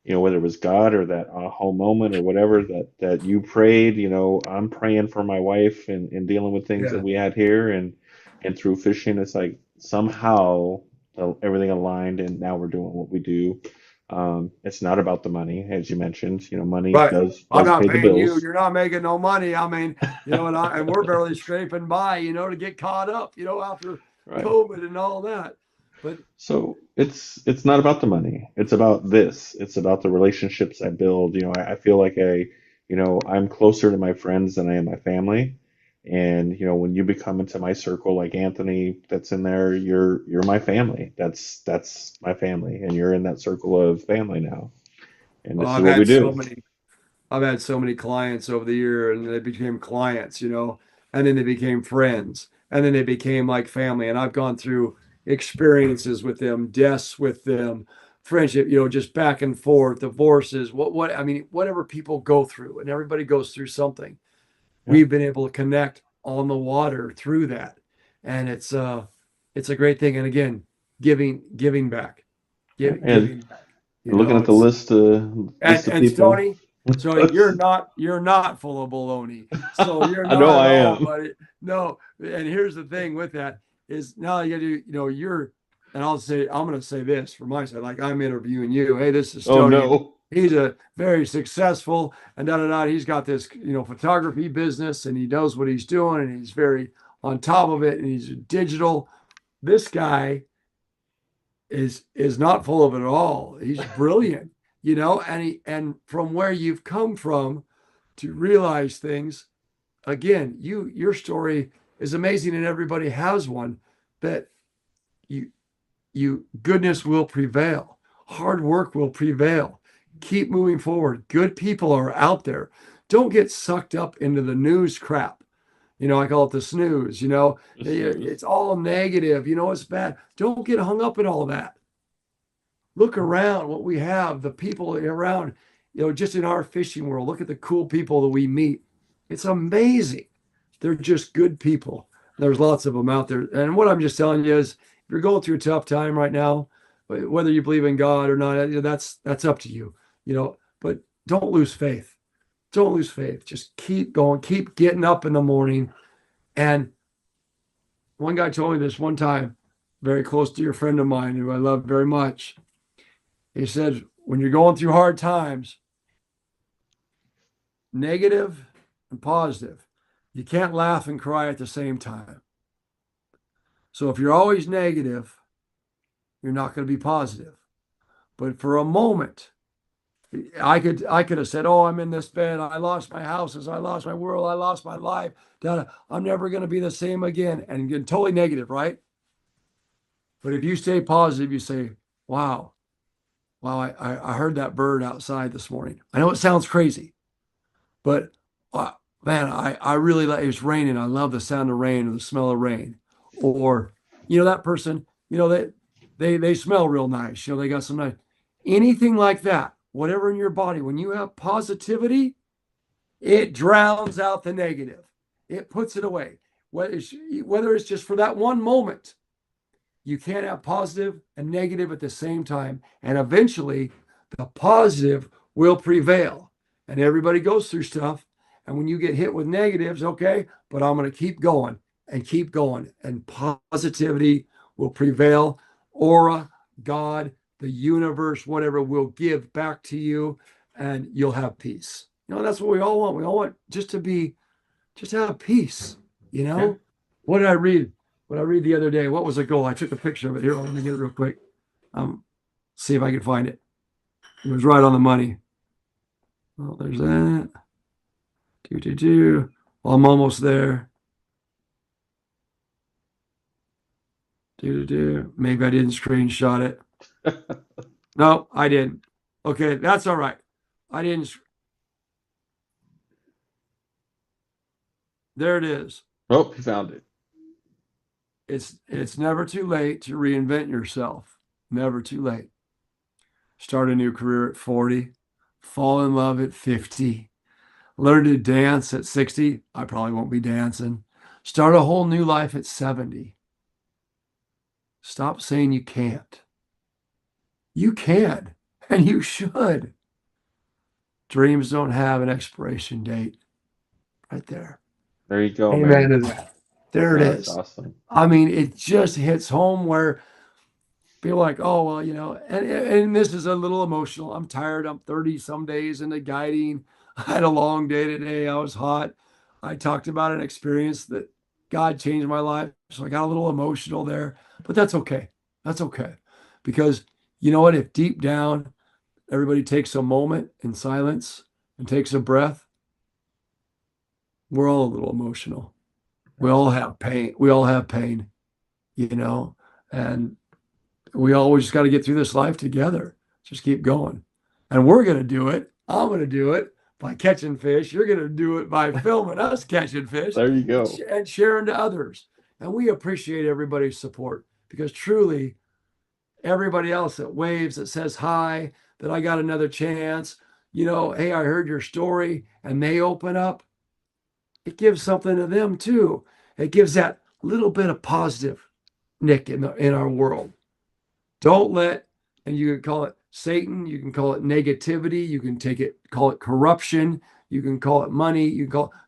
whether it was God or that aha moment or whatever that you prayed, I'm praying for my wife and dealing with things that Yeah. we had here and through fishing, it's like somehow everything aligned and now we're doing what we do. It's not about the money, as you mentioned. Money Right. I'm does not pay the paying you. bills, You're not making no money. I mean, and we're barely scraping by, to get caught up, after right? COVID and all that. But So it's not about the money. It's about this. It's about the relationships I build. I feel like I'm closer to my friends than I am my family. And when you become into my circle, like Anthony, that's in there, you're my family. That's my family, and you're in that circle of family now. And well, this is what we do. I've had so many clients over the year, and they became clients, and then they became friends, and then they became like family. And I've gone through experiences with them, deaths with them, friendship, just back and forth, divorces, I mean, whatever people go through, and everybody goes through something. Yeah. We've been able to connect on the water through that, and it's a great thing. And again, giving back, Yeah. And giving back. looking at the It's list of and people. Stony, so you're not full of baloney. So you're I know not at I all, am. buddy. No. And here's the thing with that is now you gotta do, and I'm gonna say this for my side, like I'm interviewing you. Hey, this is Oh Stony. no. He's a very successful and da da da. He's got this, photography business and he knows what he's doing and he's very on top of it and he's digital. This guy is not full of it at all. He's brilliant, and from where you've come from to realize things, again, your story is amazing and everybody has one, that you goodness will prevail. Hard work will prevail. Keep moving forward. Good people are out there. Don't get sucked up into the news crap. I call it the snooze, it's all negative, it's bad. Don't get hung up in all that. Look around what we have, the people around, just in our fishing world. Look at the cool people that we meet. It's amazing. They're just good people. There's lots of them out there. And what I'm just telling you is, if you're going through a tough time right now, whether you believe in God or not, that's up to you. But don't lose faith. Don't lose faith. Just keep going. Keep getting up in the morning. And one guy told me this one time, very close to your friend of mine, who I love very much. He said, when you're going through hard times, negative and positive, you can't laugh and cry at the same time. So if you're always negative, you're not going to be positive. But for a moment, I could have said, "Oh, I'm in this bed. I lost my houses. I lost my world. I lost my life. I'm never going to be the same again," and get totally negative, right? But if you stay positive, you say, "Wow, Wow, I heard that bird outside this morning. I know it sounds crazy, but uh, man, I really like it's raining. I love the sound of rain or the smell of rain. Or, that person, they smell real nice. They got some nice anything like that. Whatever in your body, when you have positivity, it drowns out the negative. It puts it away. Whether it's just for that one moment, you can't have positive and negative at the same time. And eventually, the positive will prevail. And everybody goes through stuff. And when you get hit with negatives, okay, but I'm going to keep going and keep going. And positivity will prevail. Aura, God, the universe, whatever will give back to you, and you'll have peace. That's what we all want. We all want just to have peace. You Yeah. know, what did I read? What I read the other day? What was the goal? I took a picture of it. Here, let me get it real quick. See if I can find it. It was right on the money. Well, there's that. Well, I'm almost there. Maybe I didn't screenshot it. No, I didn't. Okay, that's all right. I didn't. There it is. Oh, you found it. It's never too late to reinvent yourself. Never too late. Start a new career at 40, fall in love at 50, learn to dance at 60. I probably won't be dancing. Start a whole new life at 70. Stop saying you can't. You can, and you should. Dreams don't have an expiration date. Right there. There you go, Amen man. to that. There it That's is. awesome. I mean, it just hits home where people are like, oh, well, and this is a little emotional. I'm tired. I'm 30 some days into guiding. I had a long day today. I was hot. I talked about an experience that God changed my life. So I got a little emotional there, but that's okay. That's okay. Because you know what? If deep down everybody takes a moment in silence and takes a breath, we're all a little emotional. We all have pain. We all have pain, you know, and we always got to get through this life together. Just keep going. And we're going to do it. I'm going to do it by catching fish. You're going to do it by filming us catching fish There you go. and sharing to others. And we appreciate everybody's support because truly, everybody else that waves, that says hi, that I got another chance, hey, I heard your story, and they open up, it gives something to them too. It gives that little bit of positive, Nick, in our world. Don't let, and you can call it Satan, you can call it negativity, you can call it corruption, you can call it money,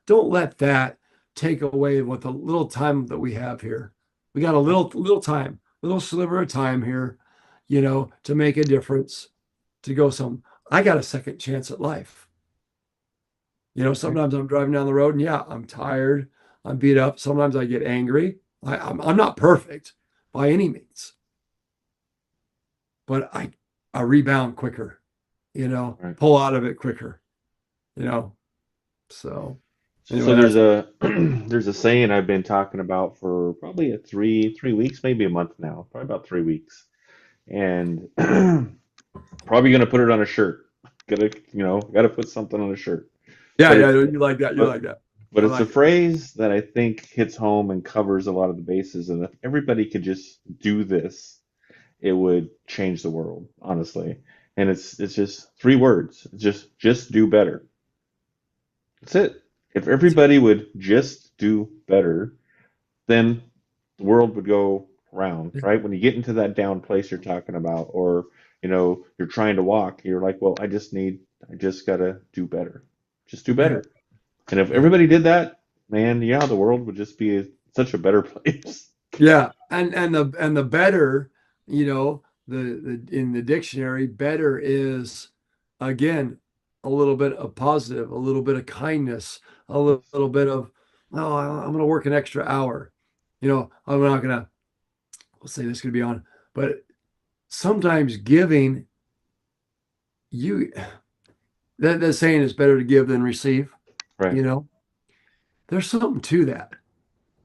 don't let that take away what the little time that we have here. We got a little time, little sliver of time here, to make a difference, to go I got a second chance at life. Sometimes I'm driving down the road and yeah, I'm tired, I'm beat up. Sometimes I get angry. I'm not perfect by any means, but I rebound quicker, Right. pull out of it quicker, you know. So So anyway, there's that's a there's a saying I've been talking about for probably three weeks, maybe a month now, probably about 3 weeks, and probably gonna put it on a shirt. Gotta put something on a shirt. yeah, But yeah. it's You like that? You but like that? but I it's a like it. phrase that I think hits home and covers a lot of the bases. And if everybody could just do this, it would change the world, honestly. And it's just 3 words. It's just do better. That's it. If That's it. everybody would just do better, then the world would go round, Yeah, right? When you get into that down place you're talking about, or you're trying to walk, you're like, well, I just gotta do better. Just do yeah, better. And if yeah. everybody did that, man, yeah, the world would just be such a better place. Yeah. And the better, the in the dictionary, better is again a little bit of positive, a little bit of kindness, little bit of, oh, I'm going to work an extra hour. I'm not going to, let's say this could be on, but sometimes giving you that saying is better to give than receive, Right. you know. There's something to that.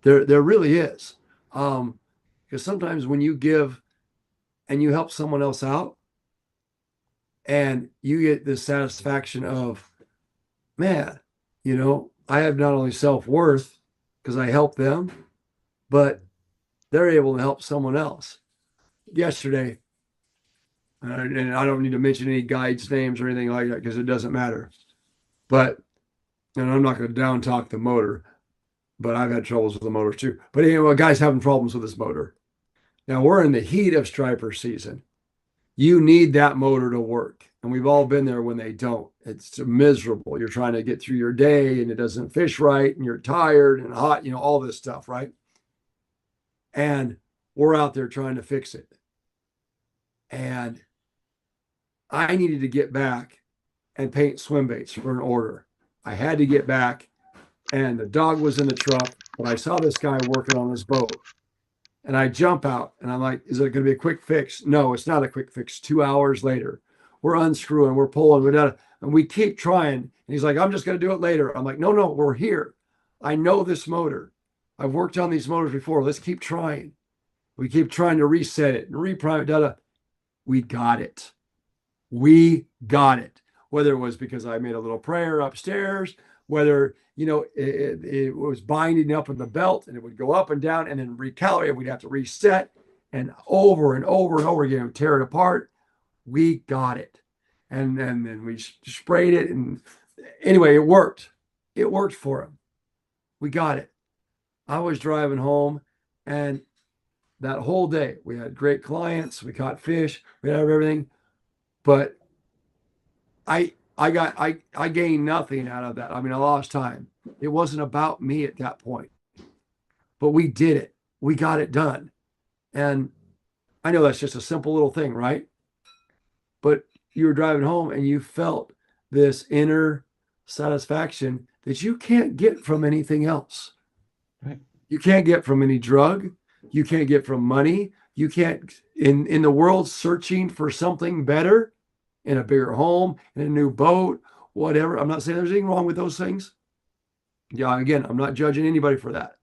There really is. Because sometimes when you give and you help someone else out, And you get the satisfaction of, man, I have not only self-worth because I help them, but they're able to help someone else. Yesterday, and I don't need to mention any guides' names or anything like that because it doesn't matter. But, and I'm not going to down talk the motor, but I've had troubles with the motor too. But anyway, a guy's having problems with his motor. Now we're in the heat of striper season. You need that motor to work. And we've all been there when they don't. It's miserable. You're trying to get through your day and it doesn't fish right and you're tired and hot, all this stuff, right? And we're out there trying to fix it. And I needed to get back and paint swim baits for an order. I had to get back, and the dog was in the truck, but I saw this guy working on his boat. And I jump out and I'm like, is it going to be a quick fix? No, it's not a quick fix. 2 hours later, we're unscrewing, we're pulling, and we keep trying. And he's like, I'm just going to do it later. I'm like, no, we're here. I know this motor. I've worked on these motors before. Let's keep trying. We keep trying to reset it and reprime it. We got it. We got it. Whether it was because I made a little prayer upstairs, whether it was binding up in the belt and it would go up and down and then recalibrate. We'd have to reset and over and over and over again, tear it apart. We got it. And then we sprayed it. And anyway, it worked. It worked for him. We got it. I was driving home, and that whole day we had great clients. We caught fish. We had everything. But I gained nothing out of that. I mean, I lost time. It wasn't about me at that point. But we did it. We got it done. And I know that's just a simple little thing, right? But you were driving home and you felt this inner satisfaction that you can't get from anything else. Right. You can't get from any drug. You can't get from money. You can't, in the world searching for something better, in a bigger home, in a new boat, whatever. I'm not saying there's anything wrong with those things. Yeah, again, I'm not judging anybody for that.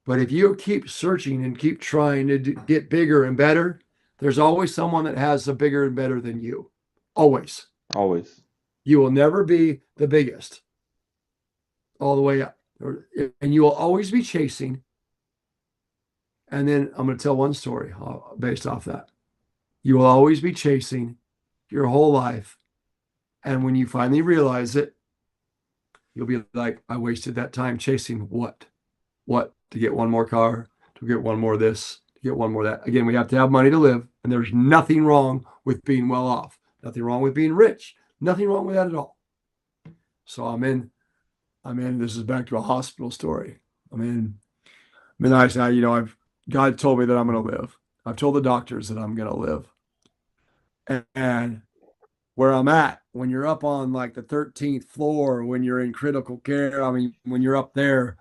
But if you keep searching and keep trying to get bigger and better, there's always someone that has a bigger and better than you. Always. Always. You will never be the biggest all the way up. And you will always be chasing. And then I'm going to tell one story based off that. You will always be chasing your whole life. And when you finally realize it, you'll be like, I wasted that time chasing what? What? To get one more car, to get one more this, to get one more that. Again, we have to have money to live. And there's nothing wrong with being well off. Nothing wrong with being rich. Nothing wrong with that at all. So I'm in, this is back to a hospital story. God told me that I'm going to live. I've told the doctors that I'm going to live. And where I'm at, when you're up on like the 13th floor, when you're in critical care, when you're up there,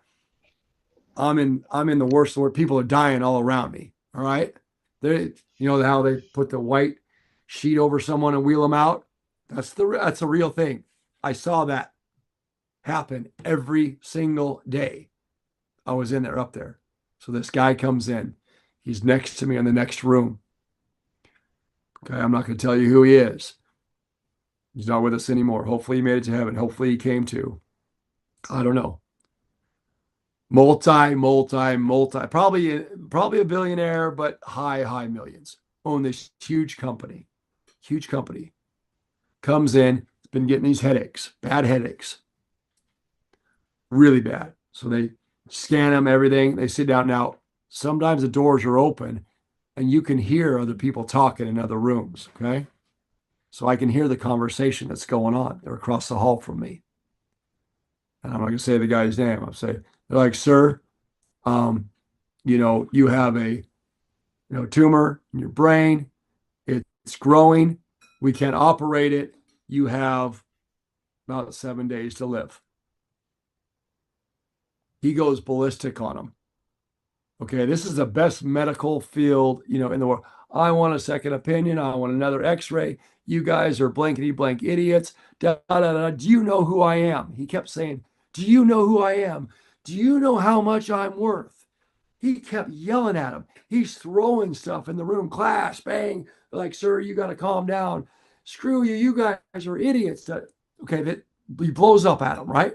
I'm in the worst where people are dying all around me. All right. How they put the white sheet over someone and wheel them out. That's a real thing. I saw that happen every single day. I was in there up there. So this guy comes in. He's next to me in the next room. Okay, I'm not going to tell you who he is. He's not with us anymore. Hopefully he made it to heaven. Hopefully he came to. I don't know. Multi, probably a billionaire, but high millions. Own this huge company. Comes in, been getting these headaches, bad headaches. Really bad. So they scan him, everything. They sit down. Now, sometimes the doors are open and you can hear other people talking in other rooms. Okay. So I can hear the conversation that's going on. They're across the hall from me. And I'm not going to say the guy's name. I'll say, they're like, sir, you have a, tumor in your brain. It's growing. We can't operate it. You have about 7 days to live. He goes ballistic on him. Okay, this is the best medical field, in the world. I want a second opinion. I want another x-ray. You guys are blankety blank idiots. Da, da, da. Do you know who I am? He kept saying, do you know who I am? Do you know how much I'm worth? He kept yelling at him. He's throwing stuff in the room. Clash, bang. Like, sir, you got to calm down. screw you, you guys are idiots. Okay, that he blows up at him, right?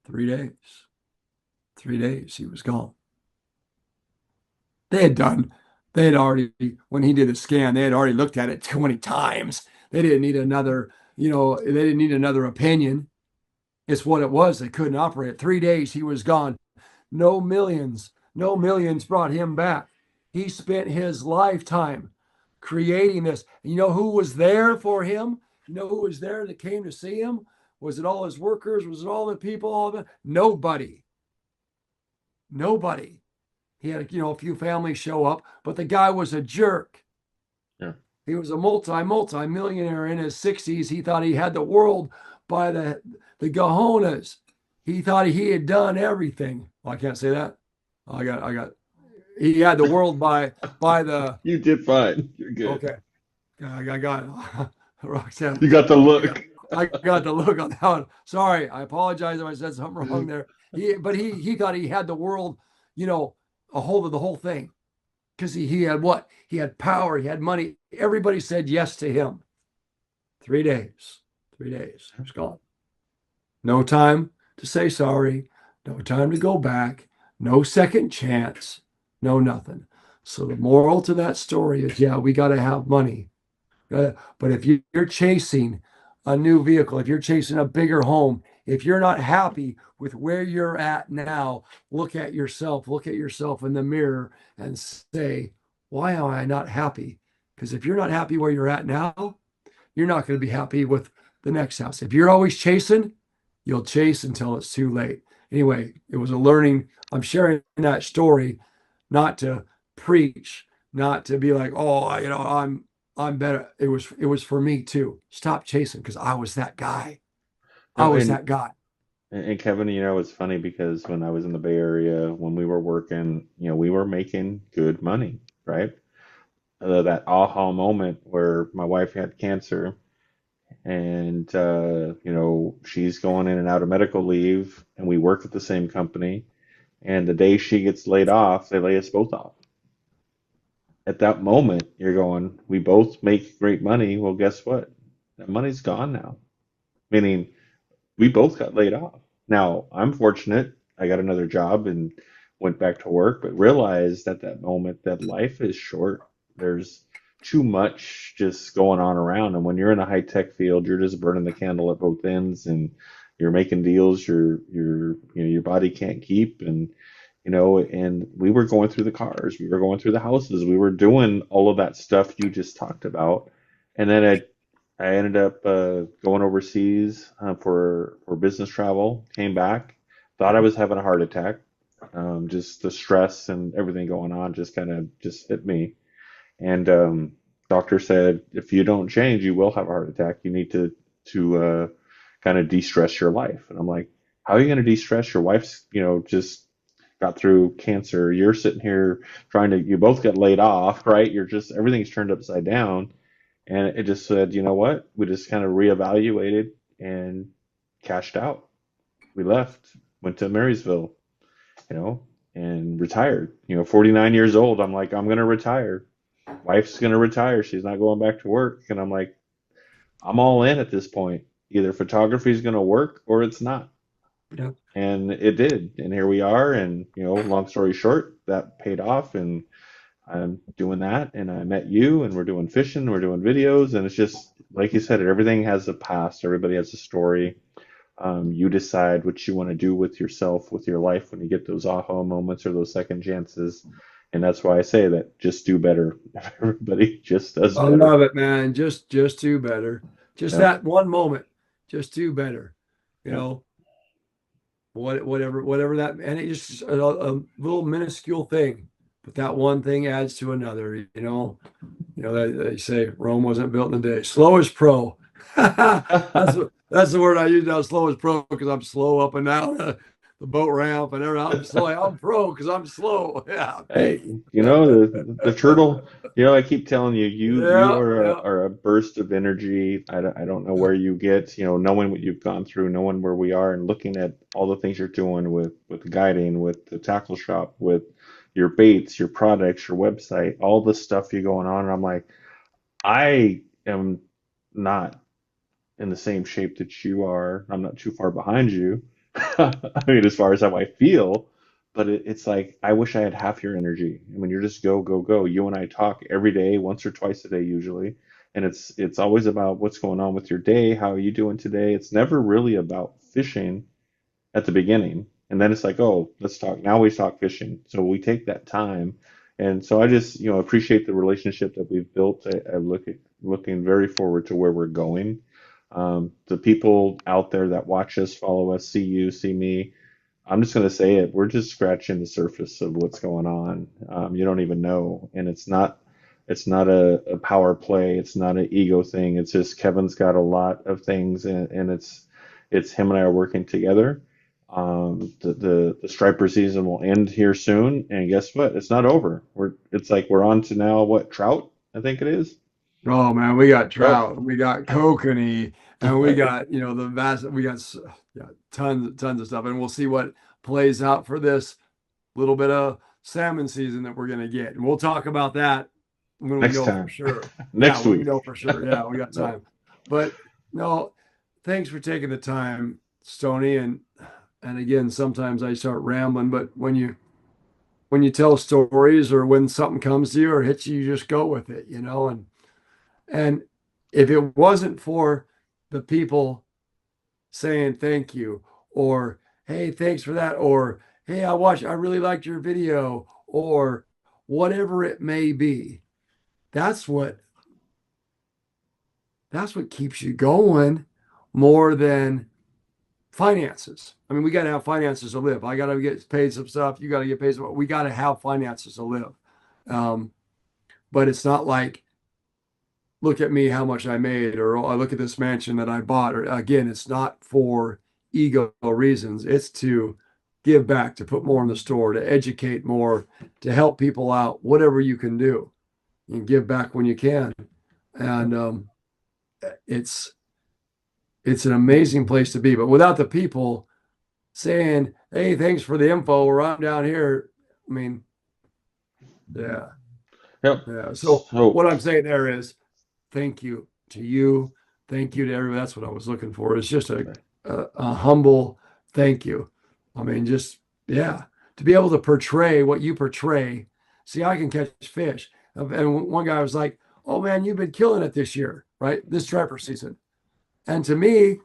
3 days. 3 days, he was gone. They had done, they had already, when he did the scan, they had already looked at it 20 times. They didn't need another, they didn't need another opinion. It's what it was. They couldn't operate. 3 days, he was gone. No millions, no millions brought him back. He spent his lifetime creating this. And you know who was there for him? You know who was there that came to see him? Was it all his workers? Was it all the people? All of it? Nobody. Nobody. He had, a few families show up, but the guy was a jerk. Yeah. He was a multi-millionaire in his 60s. He thought he had the world by the cojones. He thought he had done everything. Well, I can't say that. He had the world by the. You did fine. You're good. Okay. I got Roxanne. You got the look. I got the look on that one. Sorry, I apologize if I said something wrong there. But he thought he had the world, a hold of the whole thing, because he had what? He had power. He had money. Everybody said yes to him. 3 days. 3 days. He was gone. No time to say sorry. No time to go back. No second chance. No nothing. So the moral to that story is, yeah, we got to have money. But if you're chasing a new vehicle, if you're chasing a bigger home, if you're not happy with where you're at now, look at yourself in the mirror and say, why am I not happy? Because if you're not happy where you're at now, you're not going to be happy with the next house. If you're always chasing, you'll chase until it's too late. Anyway, it was a learning. I'm sharing that story, not to preach, not to be like, oh, I'm better. It was for me too. Stop chasing, because I was that guy. I was that guy. And Kevin, it's funny because when I was in the Bay Area, when we were working, we were making good money, right? That aha moment where my wife had cancer and, she's going in and out of medical leave, and we work at the same company. And the day she gets laid off, they lay us both off. At that moment, you're going, we both make great money. Well, guess what? That money's gone now. Meaning, we both got laid off. Now, I'm fortunate. I got another job and went back to work, but realized at that moment that life is short. There's too much just going on around. And when you're in a high tech field, you're just burning the candle at both ends, and you're making deals your body can't keep. And we were going through the cars, we were going through the houses, we were doing all of that stuff you just talked about. And then I ended up going overseas for business travel. Came back, thought I was having a heart attack. Just the stress and everything going on just kind of just hit me. And doctor said, if you don't change, you will have a heart attack. You need to kind of de-stress your life. And I'm like, how are you going to de-stress? Your wife's, just got through cancer. You're sitting here you both got laid off, right? You're just, everything's turned upside down. And it just said, you know what? We just kind of reevaluated and cashed out. We left, went to Marysville, and retired. 49 years old. I'm like, I'm going to retire. Wife's going to retire. She's not going back to work. And I'm like, I'm all in at this point. Either photography is going to work or it's not. Yeah. And it did. And here we are. And, long story short, that paid off. And I'm doing that, and I met you, and we're doing fishing, we're doing videos, and it's just like you said, everything has a past, everybody has a story. You decide what you want to do with yourself, with your life, when you get those aha moments or those second chances, and that's why I say that just do better. Everybody just does I better. love it, man. Just do better. Just Yeah. that one moment. Just do better. You Yeah. know, whatever that, and it's just a little minuscule thing, but that one thing adds to another. They say Rome wasn't built in a day. Slow as pro. That's the word I use now. Slow as pro, because I'm slow up and down the boat ramp and everything. I'm slow. I'm pro because I'm slow. Yeah. Hey, the turtle. I keep telling you, you Yeah. are a burst of energy. I don't know where you get, knowing what you've gone through, knowing where we are, and looking at all the things you're doing with guiding, with the tackle shop, with your baits, your products, your website, all the stuff you're going on. And I'm like, I am not in the same shape that you are. I'm not too far behind you. I mean, as far as how I feel, but it's like I wish I had half your energy. I mean, you're just go, go, go. You and I talk every day, once or twice a day usually, and it's always about what's going on with your day, how are you doing today? It's never really about fishing at the beginning. And then it's like, oh, let's talk. Now we talk fishing. So we take that time. And so I just, appreciate the relationship that we've built. I looking very forward to where we're going. The people out there that watch us, follow us, see you, see me. I'm just going to say it. We're just scratching the surface of what's going on. You don't even know. And it's not a power play. It's not an ego thing. It's just Kevin's got a lot of things and it's him and I are working together. The striper season will end here soon, and guess what? It's not over. It's like we're on to now what, trout? I think it is. Oh man, we got Trout. trout, we got kokanee, and we got the vast. We got yeah, tons of stuff, and we'll see what plays out for this little bit of salmon season that we're gonna get, and we'll talk about that when we Next know for time. sure. Yeah, Next when we week. know for sure. Yeah, we got No. time. But no, thanks for taking the time, Stony, and again, sometimes I start rambling, but when you tell stories or when something comes to you or hits you, you just go with it, and if it wasn't for the people saying thank you, or hey, thanks for that, or hey, I really liked your video, or whatever it may be, that's what that's what keeps you going more than finances. I mean, we got to have finances to live. I got to get paid some stuff. You got to get paid some. We got to have finances to live. Um, but it's not like look at me how much I made, or oh, I look at this mansion that I bought. Or again, it's not for ego reasons. It's to give back, to put more in the store, to educate more, to help people out, whatever you can do, and give back when you can. And it's it's an amazing place to be. But without the people saying, "Hey, thanks for the info," or "I'm down here," I mean, yeah, Yep. yeah. So So what I'm saying there is thank you to you. Thank you to everybody. That's what I was looking for. It's just a humble thank you. I mean, just, yeah, to be able to portray what you portray. See, I can catch fish. And one guy was like, oh man, you've been killing it this year, right? This striper season. And to me,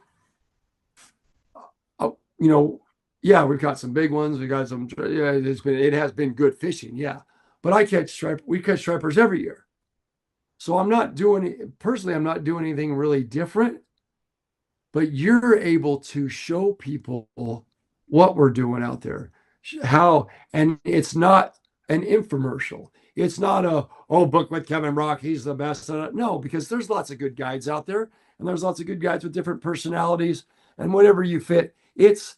oh, yeah, we've got some big ones. We got some, yeah, it has been good fishing. Yeah. But we catch stripers every year. So I'm not doing anything really different, but you're able to show people what we're doing out there. How, and it's not an infomercial. It's not book with Kevin Brock, he's the best. No, because there's lots of good guides out there, and there's lots of good guides with different personalities, and whatever you fit, it's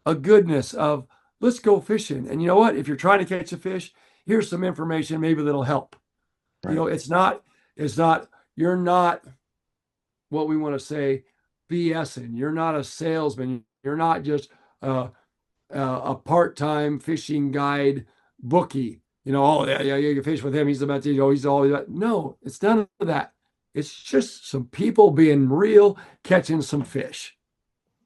a goodness of let's go fishing. And you know what? If you're trying to catch a fish, here's some information maybe that'll help. right. It's not, you're not what we want to say BSing. You're not a salesman. You're not just a part-time fishing guide bookie. Oh yeah, yeah, you can fish with him. He's the best. He's always that. No, it's none of that. It's just some people being real, catching some fish.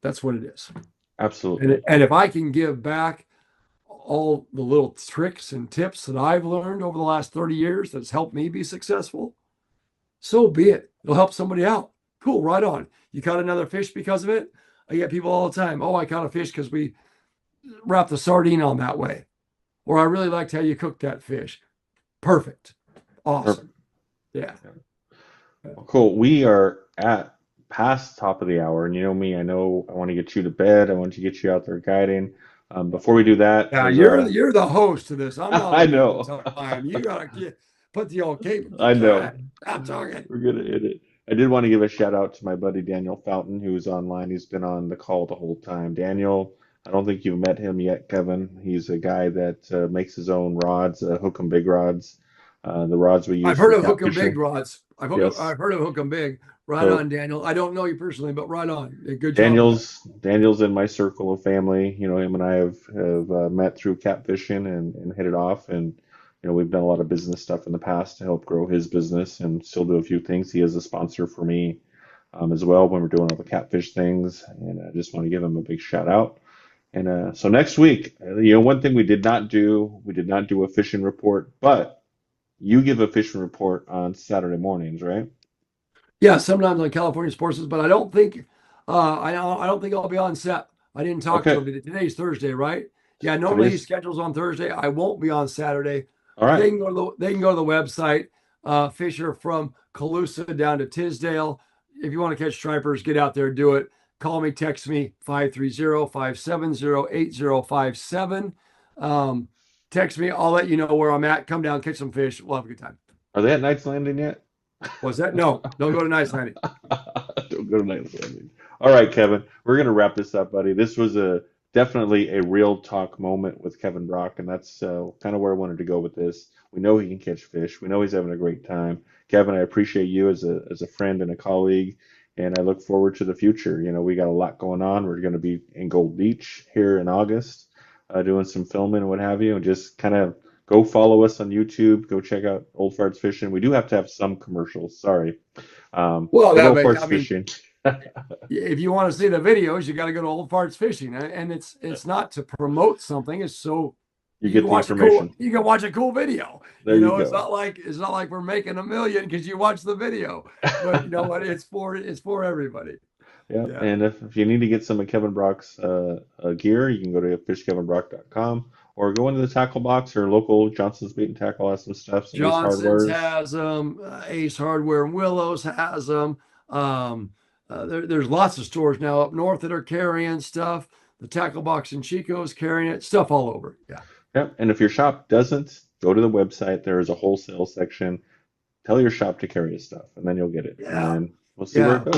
That's what it is. And Absolutely. and if I can give back all the little tricks and tips that I've learned over the last 30 years that's helped me be successful, so be it. It'll help somebody out. Cool, right on. You caught another fish because of it? I get people all the time. Oh, I caught a fish because we wrapped the sardine on that way. Or I really liked how you cooked that fish. Perfect. Perfect. Awesome. Yeah. Well, cool. We are at past top of the hour, and you know me, I know I want to get you to bed. I want to get you out there guiding. Before we do that, Yeah, there's you're the host to this. I'm not I looking at know. the time. You gotta put the old cape. I Go know. ahead. I'm talking. We're gonna hit it. I did want to give a shout out to my buddy Daniel Fountain, who's online. He's been on the call the whole time. Daniel, I don't think you've met him yet, Kevin. He's a guy that makes his own rods, hook 'em big rods, the rods we I've use heard for of Hook 'em Big catfishing. rods. Yes. I've heard of Hook 'em Big. Right So on, Daniel. I don't know you personally, but right on. Good job with that. Daniel's in my circle of family. You know, him and I have met through catfishing and hit it off. And we've done a lot of business stuff in the past to help grow his business and still do a few things. He is a sponsor for me as well when we're doing all the catfish things, and I just want to give him a big shout out. And so next week, one thing we did not do a fishing report, but you give a fishing report on Saturday mornings, right? Yeah, sometimes on California Sports, but I don't think I don't think I'll be on set. I didn't talk to Okay, him. Today's Thursday, right? Yeah, normally he today's schedules on Thursday. I won't be on Saturday. all right. They can go to the website, Fisher from Calusa down to Tisdale. If you want to catch stripers, get out there, do it. Call me, text me 530-570-8057. Text me, I'll let you know where I'm at. Come down, catch some fish. We'll have a good time. Are they at Knight's Landing yet? Was that? No, don't go to Nice Landing. Don't go to Knight's Landing. All right, Kevin, we're gonna wrap this up, buddy. This was definitely a real talk moment with Kevin Brock, and that's kind of where I wanted to go with this. We know he can catch fish. We know he's having a great time. Kevin, I appreciate you as a friend and a colleague, and I look forward to the future. We got a lot going on. We're going to be in Gold Beach here in August, doing some filming and what have you, and just kind of go follow us on YouTube. Go check out Old Farts Fishing. We do have to have some commercials. Sorry. Well, But that Old Farts I mean, Fishing. if you want to see the videos, you got to go to Old Farts Fishing, and it's not to promote something. It's so You you get can the watch a cool information. you can watch a cool video. There you It's go. not like we're making $1 million because you watch the video. But you know what? It's for everybody. Yeah, Yeah. and if you need to get some of Kevin Brock's gear, you can go to fishkevinbrock.com or go into the tackle box or local Johnson's Bait and Tackle has some stuff, some Ace Johnson's Hardwares. has them. Ace Hardware and Willows has them. There's lots of stores now up north that are carrying stuff. The Tackle Box in Chico's carrying it. Stuff all over. Yeah. Yep, and if your shop doesn't, go to the website. There is a wholesale section. Tell your shop to carry his stuff, and then you'll get it, Yeah. and we'll see where Yeah. it goes.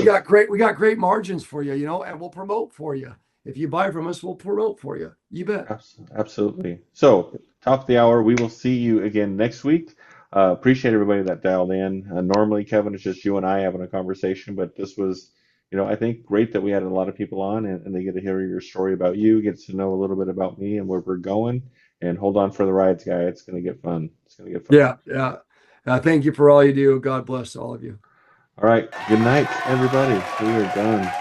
We got great margins for you, and we'll promote for you. If you buy from us, we'll promote for you. You bet. Absolutely. So, top of the hour, we will see you again next week. Appreciate everybody that dialed in. Normally, Kevin, it's just you and I having a conversation, but this was, I think great that we had a lot of people on and they get to hear your story about you, get to know a little bit about me and where we're going. And hold on for the rides, guy. It's going to get fun. It's going to get fun. Yeah. Yeah. Thank you for all you do. God bless all of you. All right. Good night, everybody. We are done.